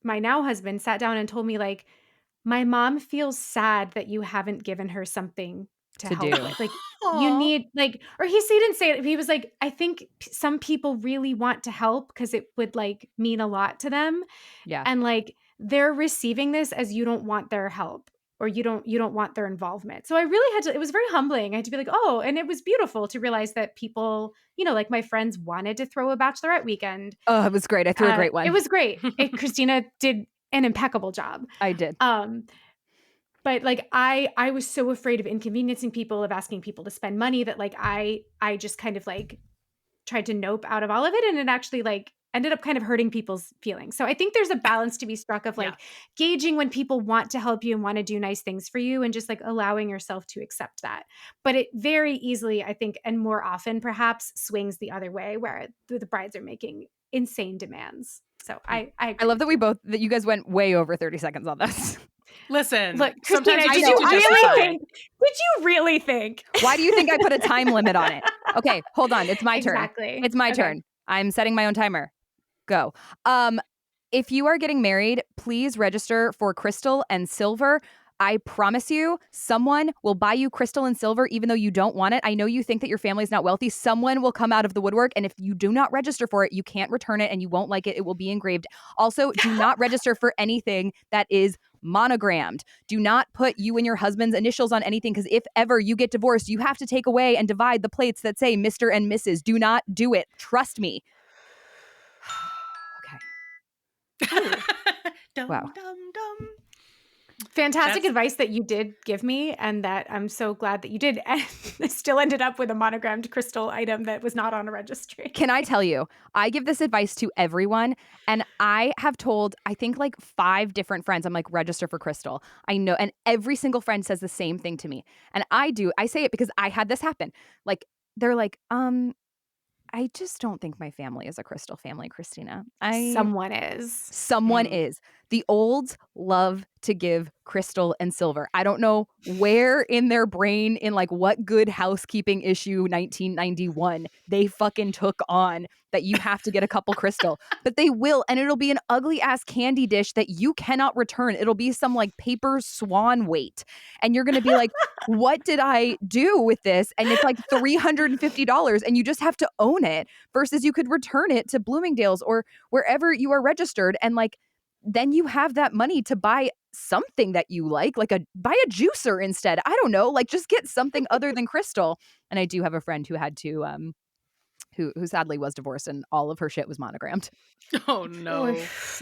Speaker 3: my now husband, sat down and told me, like, my mom feels sad that you haven't given her something to
Speaker 1: To
Speaker 3: help
Speaker 1: do.
Speaker 3: with. Like, you need, like, or he didn't say it. He was like, I think some people really want to help because it would like mean a lot to them.
Speaker 1: Yeah.
Speaker 3: And like, they're receiving this as you don't want their help or you don't want their involvement. So I really had to, it was very humbling. I had to be like, oh, and it was beautiful to realize that people, like my friends wanted to throw a bachelorette weekend.
Speaker 1: Oh, it was great. I threw a great one.
Speaker 3: It was great. Christina did an impeccable job.
Speaker 1: I did.
Speaker 3: But like I was so afraid of inconveniencing people, of asking people to spend money, that like I just kind of like tried to nope out of all of it, and it actually like ended up kind of hurting people's feelings. So I think there's a balance to be struck of like gauging when people want to help you and want to do nice things for you and just like allowing yourself to accept that. But it very easily, I think, and more often perhaps, swings the other way where the brides are making insane demands. So I
Speaker 1: love that that you guys went way over 30 seconds on this.
Speaker 2: Listen,
Speaker 3: look,
Speaker 2: sometimes
Speaker 3: Christina,
Speaker 2: you
Speaker 3: did you really think?
Speaker 1: Why do you think I put a time limit on it? Okay, hold on. It's my turn.
Speaker 3: Exactly.
Speaker 1: It's my turn. I'm setting my own timer. Go. If you are getting married, please register for crystal and silver. I promise you, someone will buy you crystal and silver even though you don't want it. I know you think that your family's not wealthy. Someone will come out of the woodwork, and if you do not register for it, you can't return it and you won't like it. It will be engraved. Also, do not register for anything that is monogrammed. Do not put you and your husband's initials on anything, because if ever you get divorced, you have to take away and divide the plates that say Mr. and Mrs. Do not do it. Trust me. Okay.
Speaker 2: Dum,
Speaker 1: Wow.
Speaker 2: dum, dum.
Speaker 3: Fantastic
Speaker 2: That's
Speaker 3: advice that you did give me, and that I'm so glad that you did. And I still ended up with a monogrammed crystal item that was not on a registry.
Speaker 1: Can I tell you, I give this advice to everyone, and I have told, I think, like 5 different friends, I'm like, register for crystal. I know, and every single friend says the same thing to me. And I say it because I had this happen. Like, they're like, I just don't think my family is a crystal family, Christina.
Speaker 3: Someone is.
Speaker 1: Someone
Speaker 2: Mm.
Speaker 1: is. The olds love to give crystal and silver. I don't know where in their brain, in like what Good Housekeeping issue 1991, they fucking took on that you have to get a couple crystal, but they will. And it'll be an ugly ass candy dish that you cannot return. It'll be some like paper swan weight. And you're going to be like, what did I do with this? And it's like $350 and you just have to own it versus you could return it to Bloomingdale's or wherever you are registered, and like then you have that money to buy something that you like buy a juicer instead. I don't know, like just get something other than crystal. And I do have a friend who had to who sadly was divorced and all of her shit was monogrammed.
Speaker 2: Oh no.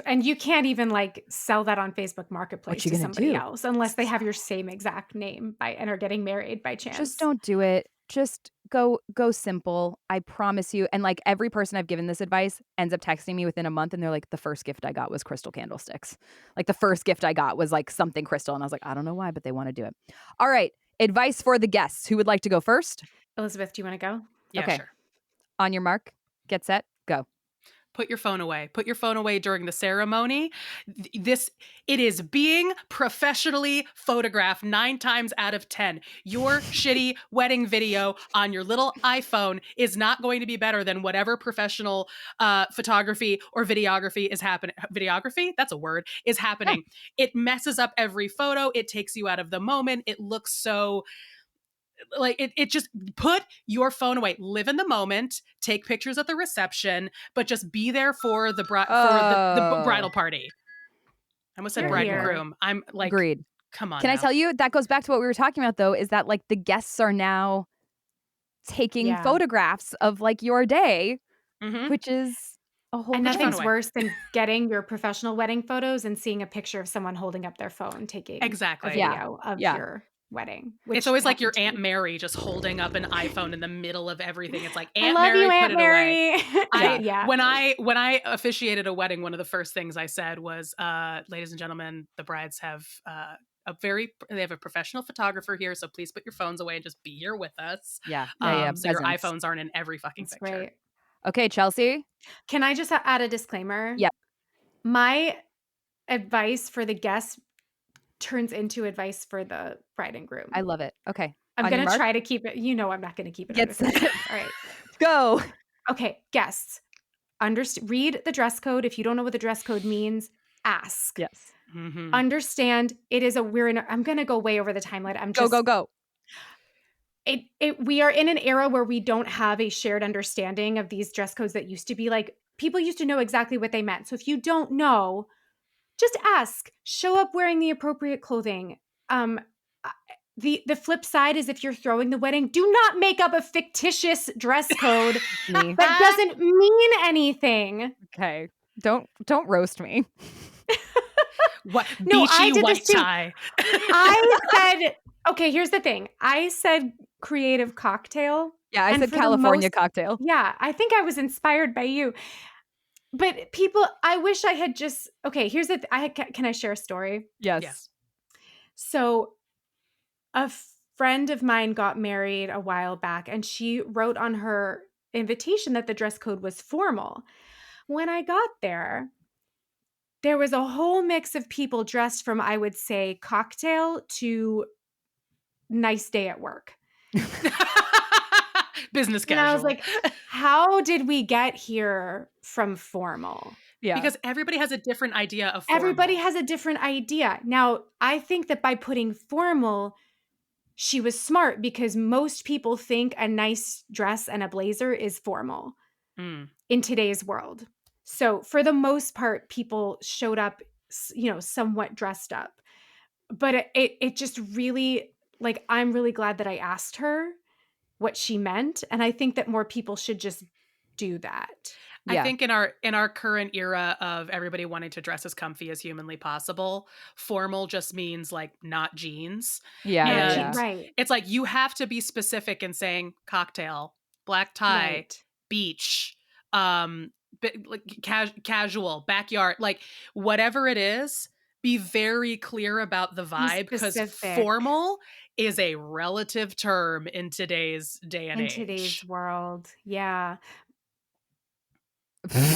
Speaker 3: And you can't even like sell that on Facebook Marketplace
Speaker 1: What you
Speaker 3: to
Speaker 1: gonna
Speaker 3: somebody
Speaker 1: do?
Speaker 3: else unless they have your same exact name and are getting married by chance.
Speaker 1: Just don't do it. Just go simple. I promise you. And like every person I've given this advice ends up texting me within a month and they're like, the first gift I got was crystal candlesticks. Like the first gift I got was like something crystal. And I was like, I don't know why, but they want to do it. All right. Advice for the guests. Who would like to go first?
Speaker 3: Elizabeth, do you want to go?
Speaker 2: Yeah,
Speaker 1: Okay.
Speaker 2: sure.
Speaker 1: On your mark, get set, go.
Speaker 2: Put your phone away. Put your phone away during the ceremony. It is being professionally photographed 9 times out of 10. Your shitty wedding video on your little iPhone is not going to be better than whatever professional photography or videography is happening. Videography? That's a word. Is happening. It messes up every photo. It takes you out of the moment. It looks so like it just put your phone away, live in the moment, take pictures at the reception, but just be there for the bridal party. I almost said
Speaker 3: You're
Speaker 2: bride and
Speaker 3: here.
Speaker 2: groom. I'm like,
Speaker 1: Agreed.
Speaker 2: come on.
Speaker 1: Can I tell you, that goes back to what we were talking about though, is that like the guests are now taking
Speaker 3: Yeah.
Speaker 1: photographs of like your day,
Speaker 2: Mm-hmm.
Speaker 1: which is a whole
Speaker 3: And
Speaker 1: thing.
Speaker 3: nothing's
Speaker 2: away.
Speaker 3: worse than getting your professional wedding photos and seeing a picture of someone holding up their phone taking
Speaker 2: Exactly.
Speaker 3: a video of
Speaker 1: Yeah.
Speaker 3: your wedding.
Speaker 2: It's always like your
Speaker 3: happened to
Speaker 2: Aunt
Speaker 3: me.
Speaker 2: Mary just holding up an iPhone in the middle of everything. It's like,
Speaker 3: I
Speaker 2: Aunt
Speaker 3: love
Speaker 2: Mary,
Speaker 3: you,
Speaker 2: put
Speaker 3: Aunt
Speaker 2: it away.
Speaker 3: Mary. Yeah.
Speaker 2: When I officiated a wedding, one of the first things I said was, ladies and gentlemen, the brides have they have a professional photographer here, so please put your phones away and just be here with us.
Speaker 1: Yeah.
Speaker 2: So your
Speaker 1: Presents.
Speaker 2: iPhones aren't in every fucking
Speaker 3: That's
Speaker 2: picture.
Speaker 3: great.
Speaker 1: Okay, Chelsea.
Speaker 3: Can I just add a disclaimer?
Speaker 1: Yep.
Speaker 3: My advice for the guests turns into advice for the bride and groom.
Speaker 1: I love it. Okay.
Speaker 3: I'm
Speaker 1: On your
Speaker 3: going to
Speaker 1: mark,
Speaker 3: try to keep it. You know, I'm not going to keep it
Speaker 1: get
Speaker 3: under 30
Speaker 1: set,
Speaker 3: seconds. All right.
Speaker 1: go.
Speaker 3: Okay, guests. Read the dress code. If you don't know what the dress code means, ask.
Speaker 1: Yes.
Speaker 2: Mm-hmm.
Speaker 3: Understand it is I'm going to go way over the timeline.
Speaker 1: Go.
Speaker 3: We are in an era where we don't have a shared understanding of these dress codes that used to be like, people used to know exactly what they meant. So if you don't know, just ask. Show up wearing the appropriate clothing. The flip side is if you're throwing the wedding, do not make up a fictitious dress code
Speaker 1: Me.
Speaker 3: that doesn't mean anything.
Speaker 1: Okay. Don't roast me.
Speaker 2: What
Speaker 3: No, I
Speaker 2: beachy
Speaker 3: did
Speaker 2: white
Speaker 3: this too.
Speaker 2: tie?
Speaker 3: I said, okay, here's the thing. I said creative cocktail.
Speaker 1: Yeah, I
Speaker 3: And
Speaker 1: said
Speaker 3: for the
Speaker 1: California
Speaker 3: most-
Speaker 1: cocktail.
Speaker 3: Yeah, I think I was inspired by you. But people, I wish I had just, okay, here's the, can I share a story?
Speaker 1: Yes.
Speaker 2: Yes.
Speaker 3: So a friend of mine got married a while back and she wrote on her invitation that the dress code was formal. When I got there was a whole mix of people dressed from, I would say, cocktail to nice day at work.
Speaker 2: Business
Speaker 3: And
Speaker 2: casual.
Speaker 3: I was like, how did we get here from formal?
Speaker 1: Yeah.
Speaker 2: Because everybody has a different idea of formal.
Speaker 3: Everybody has a different idea. Now, I think that by putting formal, she was smart because most people think a nice dress and a blazer is formal in today's world. So for the most part, people showed up, somewhat dressed up. But it just really, like, I'm really glad that I asked her what she meant. And I think that more people should just do that.
Speaker 2: I
Speaker 1: Yeah.
Speaker 2: think in our current era of everybody wanting to dress as comfy as humanly possible, formal just means like not jeans.
Speaker 1: Yeah, yeah,
Speaker 3: Not
Speaker 2: And
Speaker 1: yeah.
Speaker 3: right,
Speaker 2: it's like you have to be specific in saying cocktail, black tie,
Speaker 3: right.
Speaker 2: beach, like casual, backyard, like whatever it is, be very clear about the
Speaker 3: Be
Speaker 2: vibe because
Speaker 3: specific
Speaker 2: formal is a relative term in today's day and
Speaker 3: in today's
Speaker 2: age.
Speaker 3: world. Yeah.
Speaker 1: Sorry.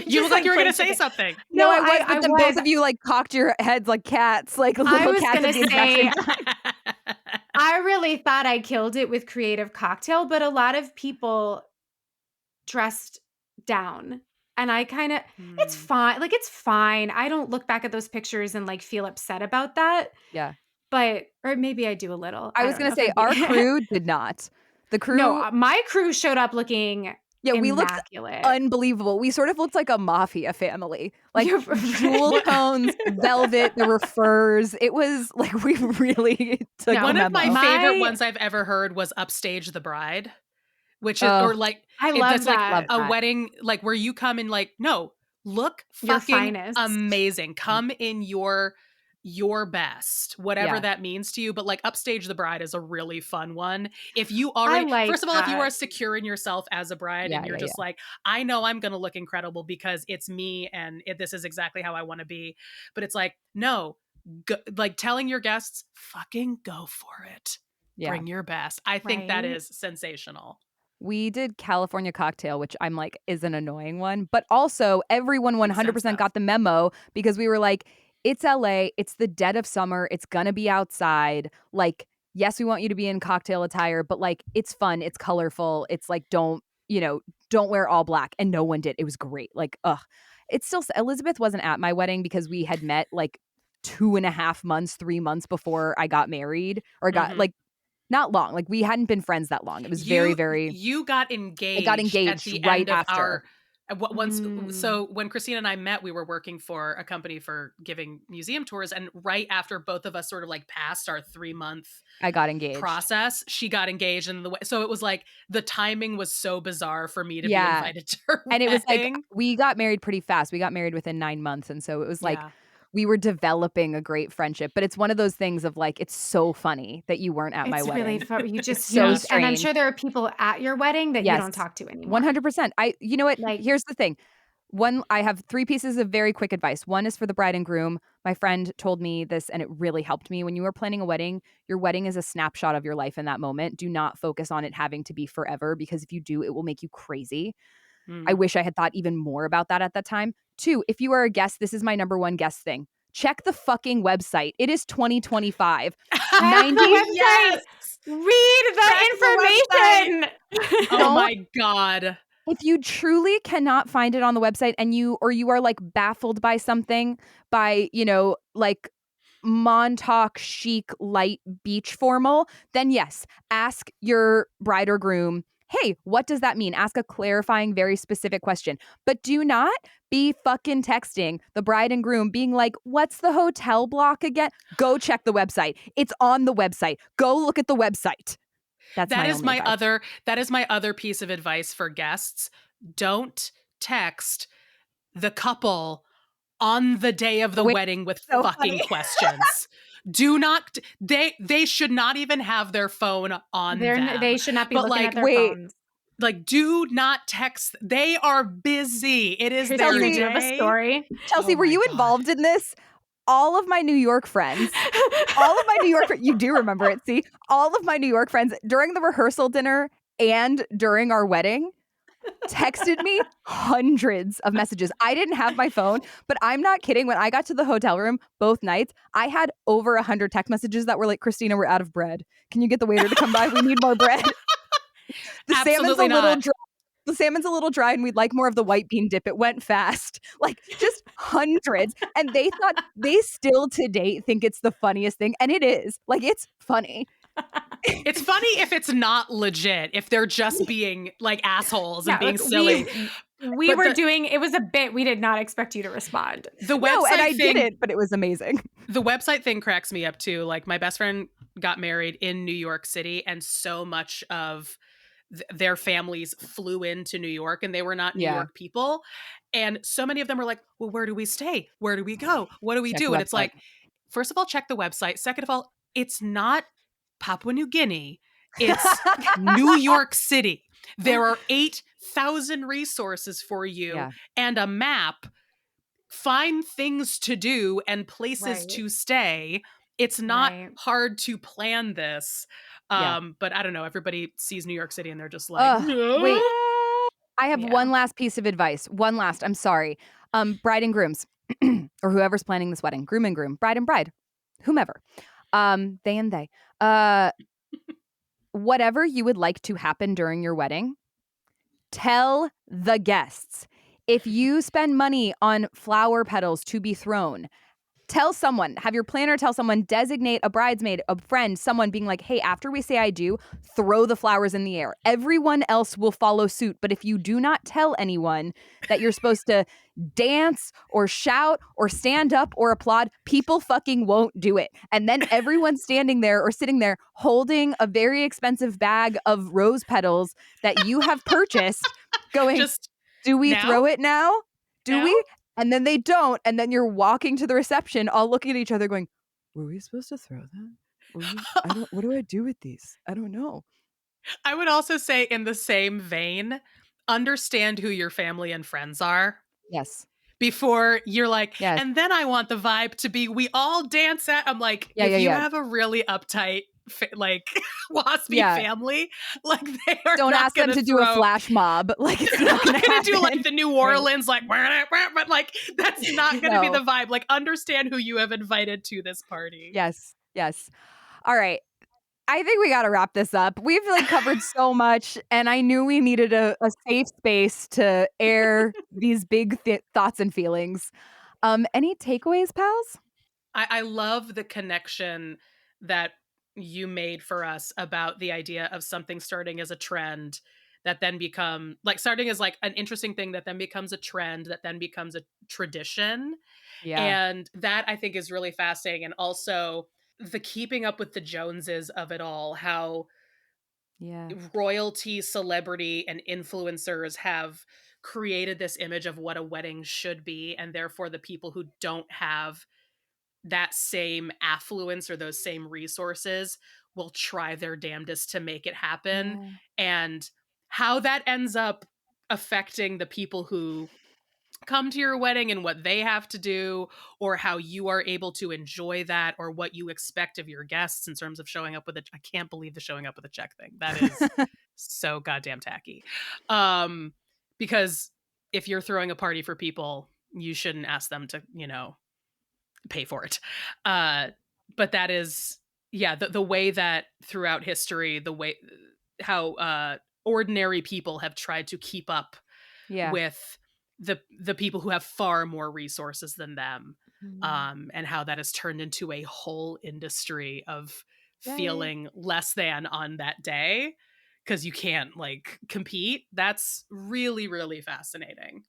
Speaker 2: You
Speaker 3: Just
Speaker 2: look like
Speaker 3: like
Speaker 2: you were going to
Speaker 3: blank
Speaker 2: say
Speaker 3: chicken.
Speaker 2: something.
Speaker 1: No,
Speaker 3: No,
Speaker 1: I was,
Speaker 3: I
Speaker 1: but then both
Speaker 3: was.
Speaker 1: of you like cocked your heads like cats, like
Speaker 3: I
Speaker 1: little
Speaker 3: was
Speaker 1: cats
Speaker 3: gonna
Speaker 1: at the exact same
Speaker 3: say,
Speaker 1: time.
Speaker 3: I really thought I killed it with creative cocktail, but a lot of people dressed down. And I kind of, it's
Speaker 2: Hmm.
Speaker 3: fine. Like, it's fine. I don't look back at those pictures and like feel upset about that.
Speaker 1: Yeah.
Speaker 3: But, or maybe I do a little.
Speaker 1: I
Speaker 3: I
Speaker 1: was
Speaker 3: don't
Speaker 1: gonna
Speaker 3: know if
Speaker 1: say
Speaker 3: I'd be.
Speaker 1: our crew did not. The
Speaker 3: No,
Speaker 1: crew,
Speaker 3: my crew showed up looking
Speaker 1: yeah, we looked
Speaker 3: immaculate.
Speaker 1: unbelievable. We sort of looked like a mafia family. Like
Speaker 3: You're right.
Speaker 1: jewel
Speaker 2: What
Speaker 1: tones, velvet, there were furs. It was like we really took
Speaker 3: No,
Speaker 1: the
Speaker 2: one of my
Speaker 1: memo.
Speaker 2: favorite
Speaker 3: my,
Speaker 2: ones I've ever heard was Upstage the Bride, which is
Speaker 1: Oh,
Speaker 2: or like
Speaker 3: I
Speaker 2: that's
Speaker 3: love
Speaker 2: like
Speaker 1: love
Speaker 3: that.
Speaker 2: a
Speaker 1: that.
Speaker 2: wedding like where you come in like no, look
Speaker 3: Your
Speaker 2: fucking
Speaker 3: finest.
Speaker 2: amazing. Come in your best, whatever
Speaker 1: Yeah.
Speaker 2: that means to you, but like Upstage the Bride is a really fun one. If you
Speaker 3: I
Speaker 2: already
Speaker 3: like
Speaker 2: first of all, if you are
Speaker 3: that.
Speaker 2: secure in yourself as a bride and
Speaker 1: Yeah,
Speaker 2: you're
Speaker 1: yeah,
Speaker 2: just
Speaker 1: yeah.
Speaker 2: like, I know I'm going to look incredible because it's me and this is exactly how I want to be. But it's like, no, like telling your guests, fucking go for it.
Speaker 1: Yeah.
Speaker 2: Bring your best. I think that
Speaker 3: Right?
Speaker 2: is sensational.
Speaker 1: We did California cocktail, which I'm like is an annoying one, but also everyone
Speaker 2: Makes sense
Speaker 1: 100%
Speaker 2: though.
Speaker 1: got the memo because we were like, it's LA, it's the dead of summer, it's gonna be outside. Like, yes, we want you to be in cocktail attire, but like it's fun, it's colorful, it's like don't wear all black. And no one did. It was great. Like, ugh. It's still Elizabeth wasn't at my wedding because we had met like 2.5 months, 3 months before I got married or got
Speaker 2: Mhm.
Speaker 1: like not long. Like we hadn't been friends that long. It was very, very
Speaker 2: You got
Speaker 1: I got
Speaker 2: engaged at
Speaker 1: engaged
Speaker 2: the
Speaker 1: right
Speaker 2: end of
Speaker 1: after.
Speaker 2: once
Speaker 3: Mm.
Speaker 2: so when Christina and I met, we were working for a company for giving museum tours, and right after both of us sort of like passed our 3-month
Speaker 1: I got engaged.
Speaker 2: process, she got engaged, and so it was like the timing was so bizarre for me to be
Speaker 1: Yeah.
Speaker 2: invited to her
Speaker 1: And it was like
Speaker 2: wedding.
Speaker 1: we got married pretty fast. We got married within 9 months, and so it was like
Speaker 2: Yeah.
Speaker 1: we were developing a great friendship, but it's one of those things of like it's so funny that you weren't at my
Speaker 3: It's really
Speaker 1: wedding.
Speaker 3: fun. You
Speaker 1: It's
Speaker 3: just,
Speaker 1: so
Speaker 3: and I'm
Speaker 1: strange.
Speaker 3: sure there are people at your wedding that you
Speaker 1: Yes.
Speaker 3: don't talk to anymore.
Speaker 1: 100%. You know what?
Speaker 3: Like,
Speaker 1: Here's the thing. I have 3 pieces of very quick advice. One is for the bride and groom. My friend told me this and it really helped me. When you are planning a wedding, your wedding is a snapshot of your life in that moment. Do not focus on it having to be forever because if you do, it will make you crazy. I
Speaker 2: Mm.
Speaker 1: wish I had thought even more about that at that time. 2, if you are a guest, this is my number 1 guest thing. Check the fucking website. It is 2025.
Speaker 3: check
Speaker 1: 90
Speaker 3: the website.
Speaker 2: Yes.
Speaker 3: Read
Speaker 2: Check the website.
Speaker 3: the information.
Speaker 2: Oh
Speaker 1: don't
Speaker 2: my god.
Speaker 1: if you truly cannot find it on the website and you are like baffled by something by, like Montauk chic light beach formal, then yes, ask your bride or groom, hey, what does that mean? Ask a clarifying, very specific question. But do not be fucking texting the bride and groom being like, what's the hotel block again? Go check the website. It's on the website. Go look at the website. That's my only advice.
Speaker 2: That is my other piece of advice for guests. Don't text the couple on the day of the
Speaker 1: Wait,
Speaker 2: wedding with
Speaker 1: so
Speaker 2: fucking
Speaker 1: funny.
Speaker 2: questions. Do not they should not even have their phone on them.
Speaker 3: They should not be
Speaker 2: But
Speaker 3: looking
Speaker 2: like
Speaker 3: at their
Speaker 1: wait.
Speaker 3: phones.
Speaker 2: like do not text. They are busy. It is their
Speaker 3: Christina,
Speaker 1: Chelsea-
Speaker 3: do you have a
Speaker 2: day.
Speaker 3: story?
Speaker 1: Chelsea,
Speaker 2: Oh
Speaker 1: were
Speaker 2: my
Speaker 1: you
Speaker 2: God.
Speaker 1: involved in this? All of my New York friends, you do remember it, see? All of my New York friends during the rehearsal dinner and during our wedding texted me hundreds of messages. I didn't have my phone, but I'm not kidding. When I got to the hotel room both nights, I had over 100 text messages that were like, Christina, we're out of bread. Can you get the waiter to come by? We need more bread. The salmon's a
Speaker 2: Absolutely
Speaker 1: little
Speaker 2: not.
Speaker 1: dry. The salmon's a little dry and we'd like more of the white bean dip. It went fast. Like just hundreds. And they still to date think it's the funniest thing. And it is. Like it's funny.
Speaker 2: It's funny if it's not legit, if they're just being like assholes and
Speaker 3: Yeah,
Speaker 2: being
Speaker 3: like
Speaker 2: silly.
Speaker 3: we
Speaker 2: But
Speaker 3: were doing, it was a bit, we did not expect you to respond.
Speaker 2: The
Speaker 1: No, and I
Speaker 2: website thing
Speaker 1: didn't, but it was amazing.
Speaker 2: the website thing cracks me up too. Like my best friend got married in New York City, and so much of their families flew into New York and they were not New
Speaker 1: Yeah.
Speaker 2: York people. And so many of them were like, well, where do we stay? Where do we go? What do we
Speaker 1: Check
Speaker 2: do?
Speaker 1: the
Speaker 2: And it's
Speaker 1: website.
Speaker 2: like, first of all, check the website. Second of all, it's not Papua New Guinea. It's New York City. There are 8,000 resources for you
Speaker 1: Yeah.
Speaker 2: and a map. Find things to do and places
Speaker 3: Right.
Speaker 2: to stay. It's not
Speaker 3: Right.
Speaker 2: hard to plan this.
Speaker 1: Yeah.
Speaker 2: But I don't know. Everybody sees New York City and they're just like,
Speaker 1: Wait.
Speaker 2: "No."
Speaker 1: I have
Speaker 3: Yeah.
Speaker 1: one last piece of advice. One last. I'm sorry. Bride and grooms, or whoever's planning this wedding, groom and groom, bride and bride, whomever. They and they. Whatever you would like to happen during your wedding, tell the guests. If you spend money on flower petals to be thrown, tell someone, have your planner tell someone, designate a bridesmaid, a friend, someone being like, hey, after we say I do, throw the flowers in the air. Everyone else will follow suit. But if you do not tell anyone that you're supposed to dance or shout or stand up or applaud, people fucking won't do it. And then everyone's standing there or sitting there holding a very expensive bag of rose petals that you have purchased, going,
Speaker 2: Just
Speaker 1: do we
Speaker 2: now?
Speaker 1: throw it now? Do
Speaker 2: Now?
Speaker 1: we? And then they don't. And then you're walking to the reception, all looking at each other going, were we supposed to throw that? What do I do with these? I don't know.
Speaker 2: I would also say, in the same vein, understand who your family and friends are
Speaker 1: Yes.
Speaker 2: before you're like,
Speaker 1: Yes.
Speaker 2: and then I want the vibe to be, we all dance at. I'm like,
Speaker 1: Yeah,
Speaker 2: if
Speaker 1: yeah,
Speaker 2: you
Speaker 1: yeah.
Speaker 2: have a really uptight, like waspy
Speaker 1: Yeah.
Speaker 2: family, like they are
Speaker 1: Don't
Speaker 2: not
Speaker 1: ask them
Speaker 2: gonna
Speaker 1: to do a
Speaker 2: throw-
Speaker 1: flash mob. Like it's
Speaker 2: They're
Speaker 1: not
Speaker 2: not
Speaker 1: going to
Speaker 2: do like the New Orleans, like, but like that's not going to be
Speaker 1: No.
Speaker 2: the vibe. Like, understand who you have invited to this party.
Speaker 1: Yes. Yes. All right. I think we got to wrap this up. We've like covered so much, and I knew we needed a safe space to air these big thoughts and feelings. Any takeaways, pals?
Speaker 2: I love the connection that you made for us about the idea of something starting as a trend that then starting as like an interesting thing that then becomes a trend that then becomes a tradition.
Speaker 1: Yeah.
Speaker 2: And that I think is really fascinating. And also the keeping up with the Joneses of it all, how
Speaker 1: Yeah.
Speaker 2: royalty, celebrity, and influencers have created this image of what a wedding should be. And therefore, the people who don't have that same affluence or those same resources will try their damnedest to make it happen.
Speaker 1: Yeah.
Speaker 2: And how that ends up affecting the people who come to your wedding and what they have to do, or how you are able to enjoy that, or what you expect of your guests in terms of showing up with I can't believe the showing up with a check thing. That is so goddamn tacky. Because if you're throwing a party for people, you shouldn't ask them to, pay for it. But that is, the way that throughout history, the way how ordinary people have tried to keep up
Speaker 1: Yeah.
Speaker 2: with the people who have far more resources than them, and how that has turned into a whole industry of feeling less than on that day because you can't like compete. That's really, really fascinating.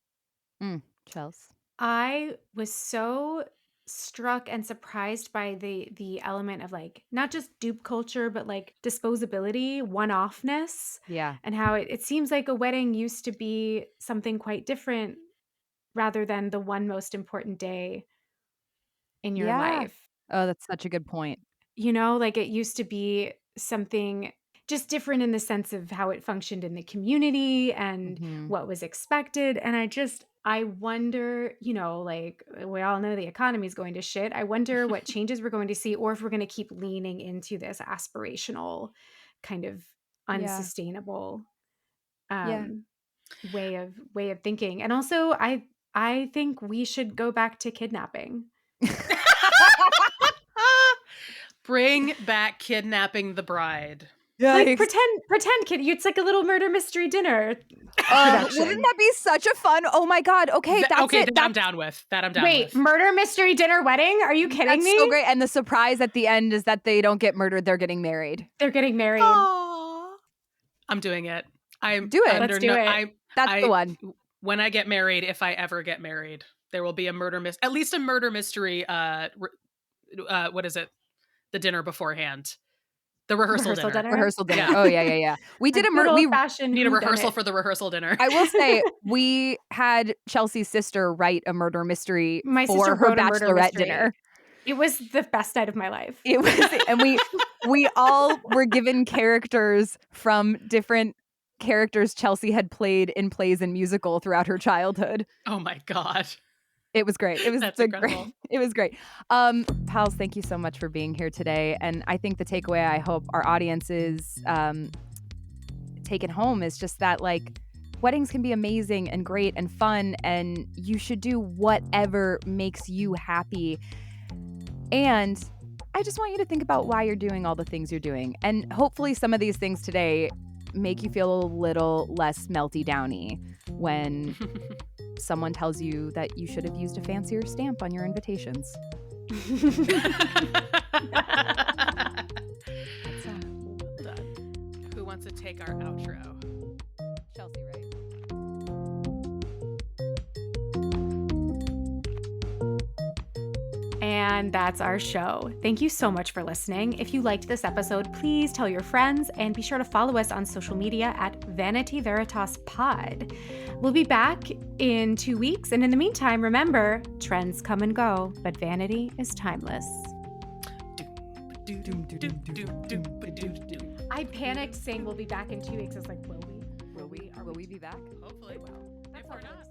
Speaker 1: Chels.
Speaker 3: I was so struck and surprised by the element of like not just dupe culture but like disposability, one-offness,
Speaker 1: Yeah.
Speaker 3: and how it seems like a wedding used to be something quite different rather than the one most important day in your
Speaker 1: Yeah.
Speaker 3: life.
Speaker 1: Oh, that's such a good point.
Speaker 3: Like it used to be something just different in the sense of how it functioned in the community and
Speaker 1: Mhm.
Speaker 3: what was expected. And I wonder, like we all know the economy is going to shit. I wonder what changes we're going to see, or if we're going to keep leaning into this aspirational kind of
Speaker 1: Yeah.
Speaker 3: unsustainable
Speaker 1: Yeah.
Speaker 3: way of thinking. And also I think we should go back to kidnapping.
Speaker 2: Bring back kidnapping the bride.
Speaker 3: Like
Speaker 1: Yikes.
Speaker 3: pretend kid. It's like a little murder mystery dinner
Speaker 1: Wouldn't
Speaker 3: production.
Speaker 1: that be such a fun? Oh my god. Okay, that's
Speaker 2: okay,
Speaker 1: it.
Speaker 2: that I'm down with. That I'm down
Speaker 3: Wait,
Speaker 2: with.
Speaker 3: murder mystery dinner wedding? Are you kidding
Speaker 1: That's
Speaker 3: me?
Speaker 1: so great. And the surprise at the end is that they don't get murdered; they're getting married.
Speaker 3: They're getting married.
Speaker 2: Aww. I'm doing it. I'm
Speaker 1: Do it.
Speaker 2: under
Speaker 3: Let's do it.
Speaker 1: That's the one.
Speaker 2: When I get married, if I ever get married, there will be at least a murder mystery. What is it? The dinner beforehand. The rehearsal
Speaker 3: Rehearsal
Speaker 2: dinner.
Speaker 3: dinner?
Speaker 1: Rehearsal dinner.
Speaker 2: Yeah.
Speaker 1: Oh yeah. We did
Speaker 3: good
Speaker 1: we
Speaker 3: old-fashioned
Speaker 2: Need a
Speaker 3: whodunit.
Speaker 2: rehearsal for the rehearsal dinner.
Speaker 1: I will say we had Chelsea's sister write a murder mystery
Speaker 3: My
Speaker 1: for
Speaker 3: sister
Speaker 1: her
Speaker 3: wrote a murder
Speaker 1: bachelorette
Speaker 3: mystery.
Speaker 1: dinner.
Speaker 3: It was the best night of my life.
Speaker 1: It was, and we all were given characters from different characters Chelsea had played in plays and musical throughout her childhood.
Speaker 2: Oh my God.
Speaker 1: It was great. It was
Speaker 2: That's
Speaker 1: great.
Speaker 2: incredible.
Speaker 1: It was great. Pals, thank you so much for being here today. And I think the takeaway I hope our audience is taking home is just that, like, weddings can be amazing and great and fun, and you should do whatever makes you happy. And I just want you to think about why you're doing all the things you're doing. And hopefully some of these things today make you feel a little less melty downy when someone tells you that you should have used a fancier stamp on your invitations.
Speaker 2: Well done. Who wants to take our outro?
Speaker 1: Chelsea, right?
Speaker 3: And that's our show. Thank you so much for listening. If you liked this episode, please tell your friends and be sure to follow us on social media at Vanity Veritas Pod. We'll be back in 2 weeks. And in the meantime, remember, trends come and go, but vanity is timeless. I panicked saying we'll be back in 2 weeks. I was like, will we?
Speaker 1: Will we be back?
Speaker 2: Hopefully.
Speaker 3: Well,
Speaker 2: If we're not,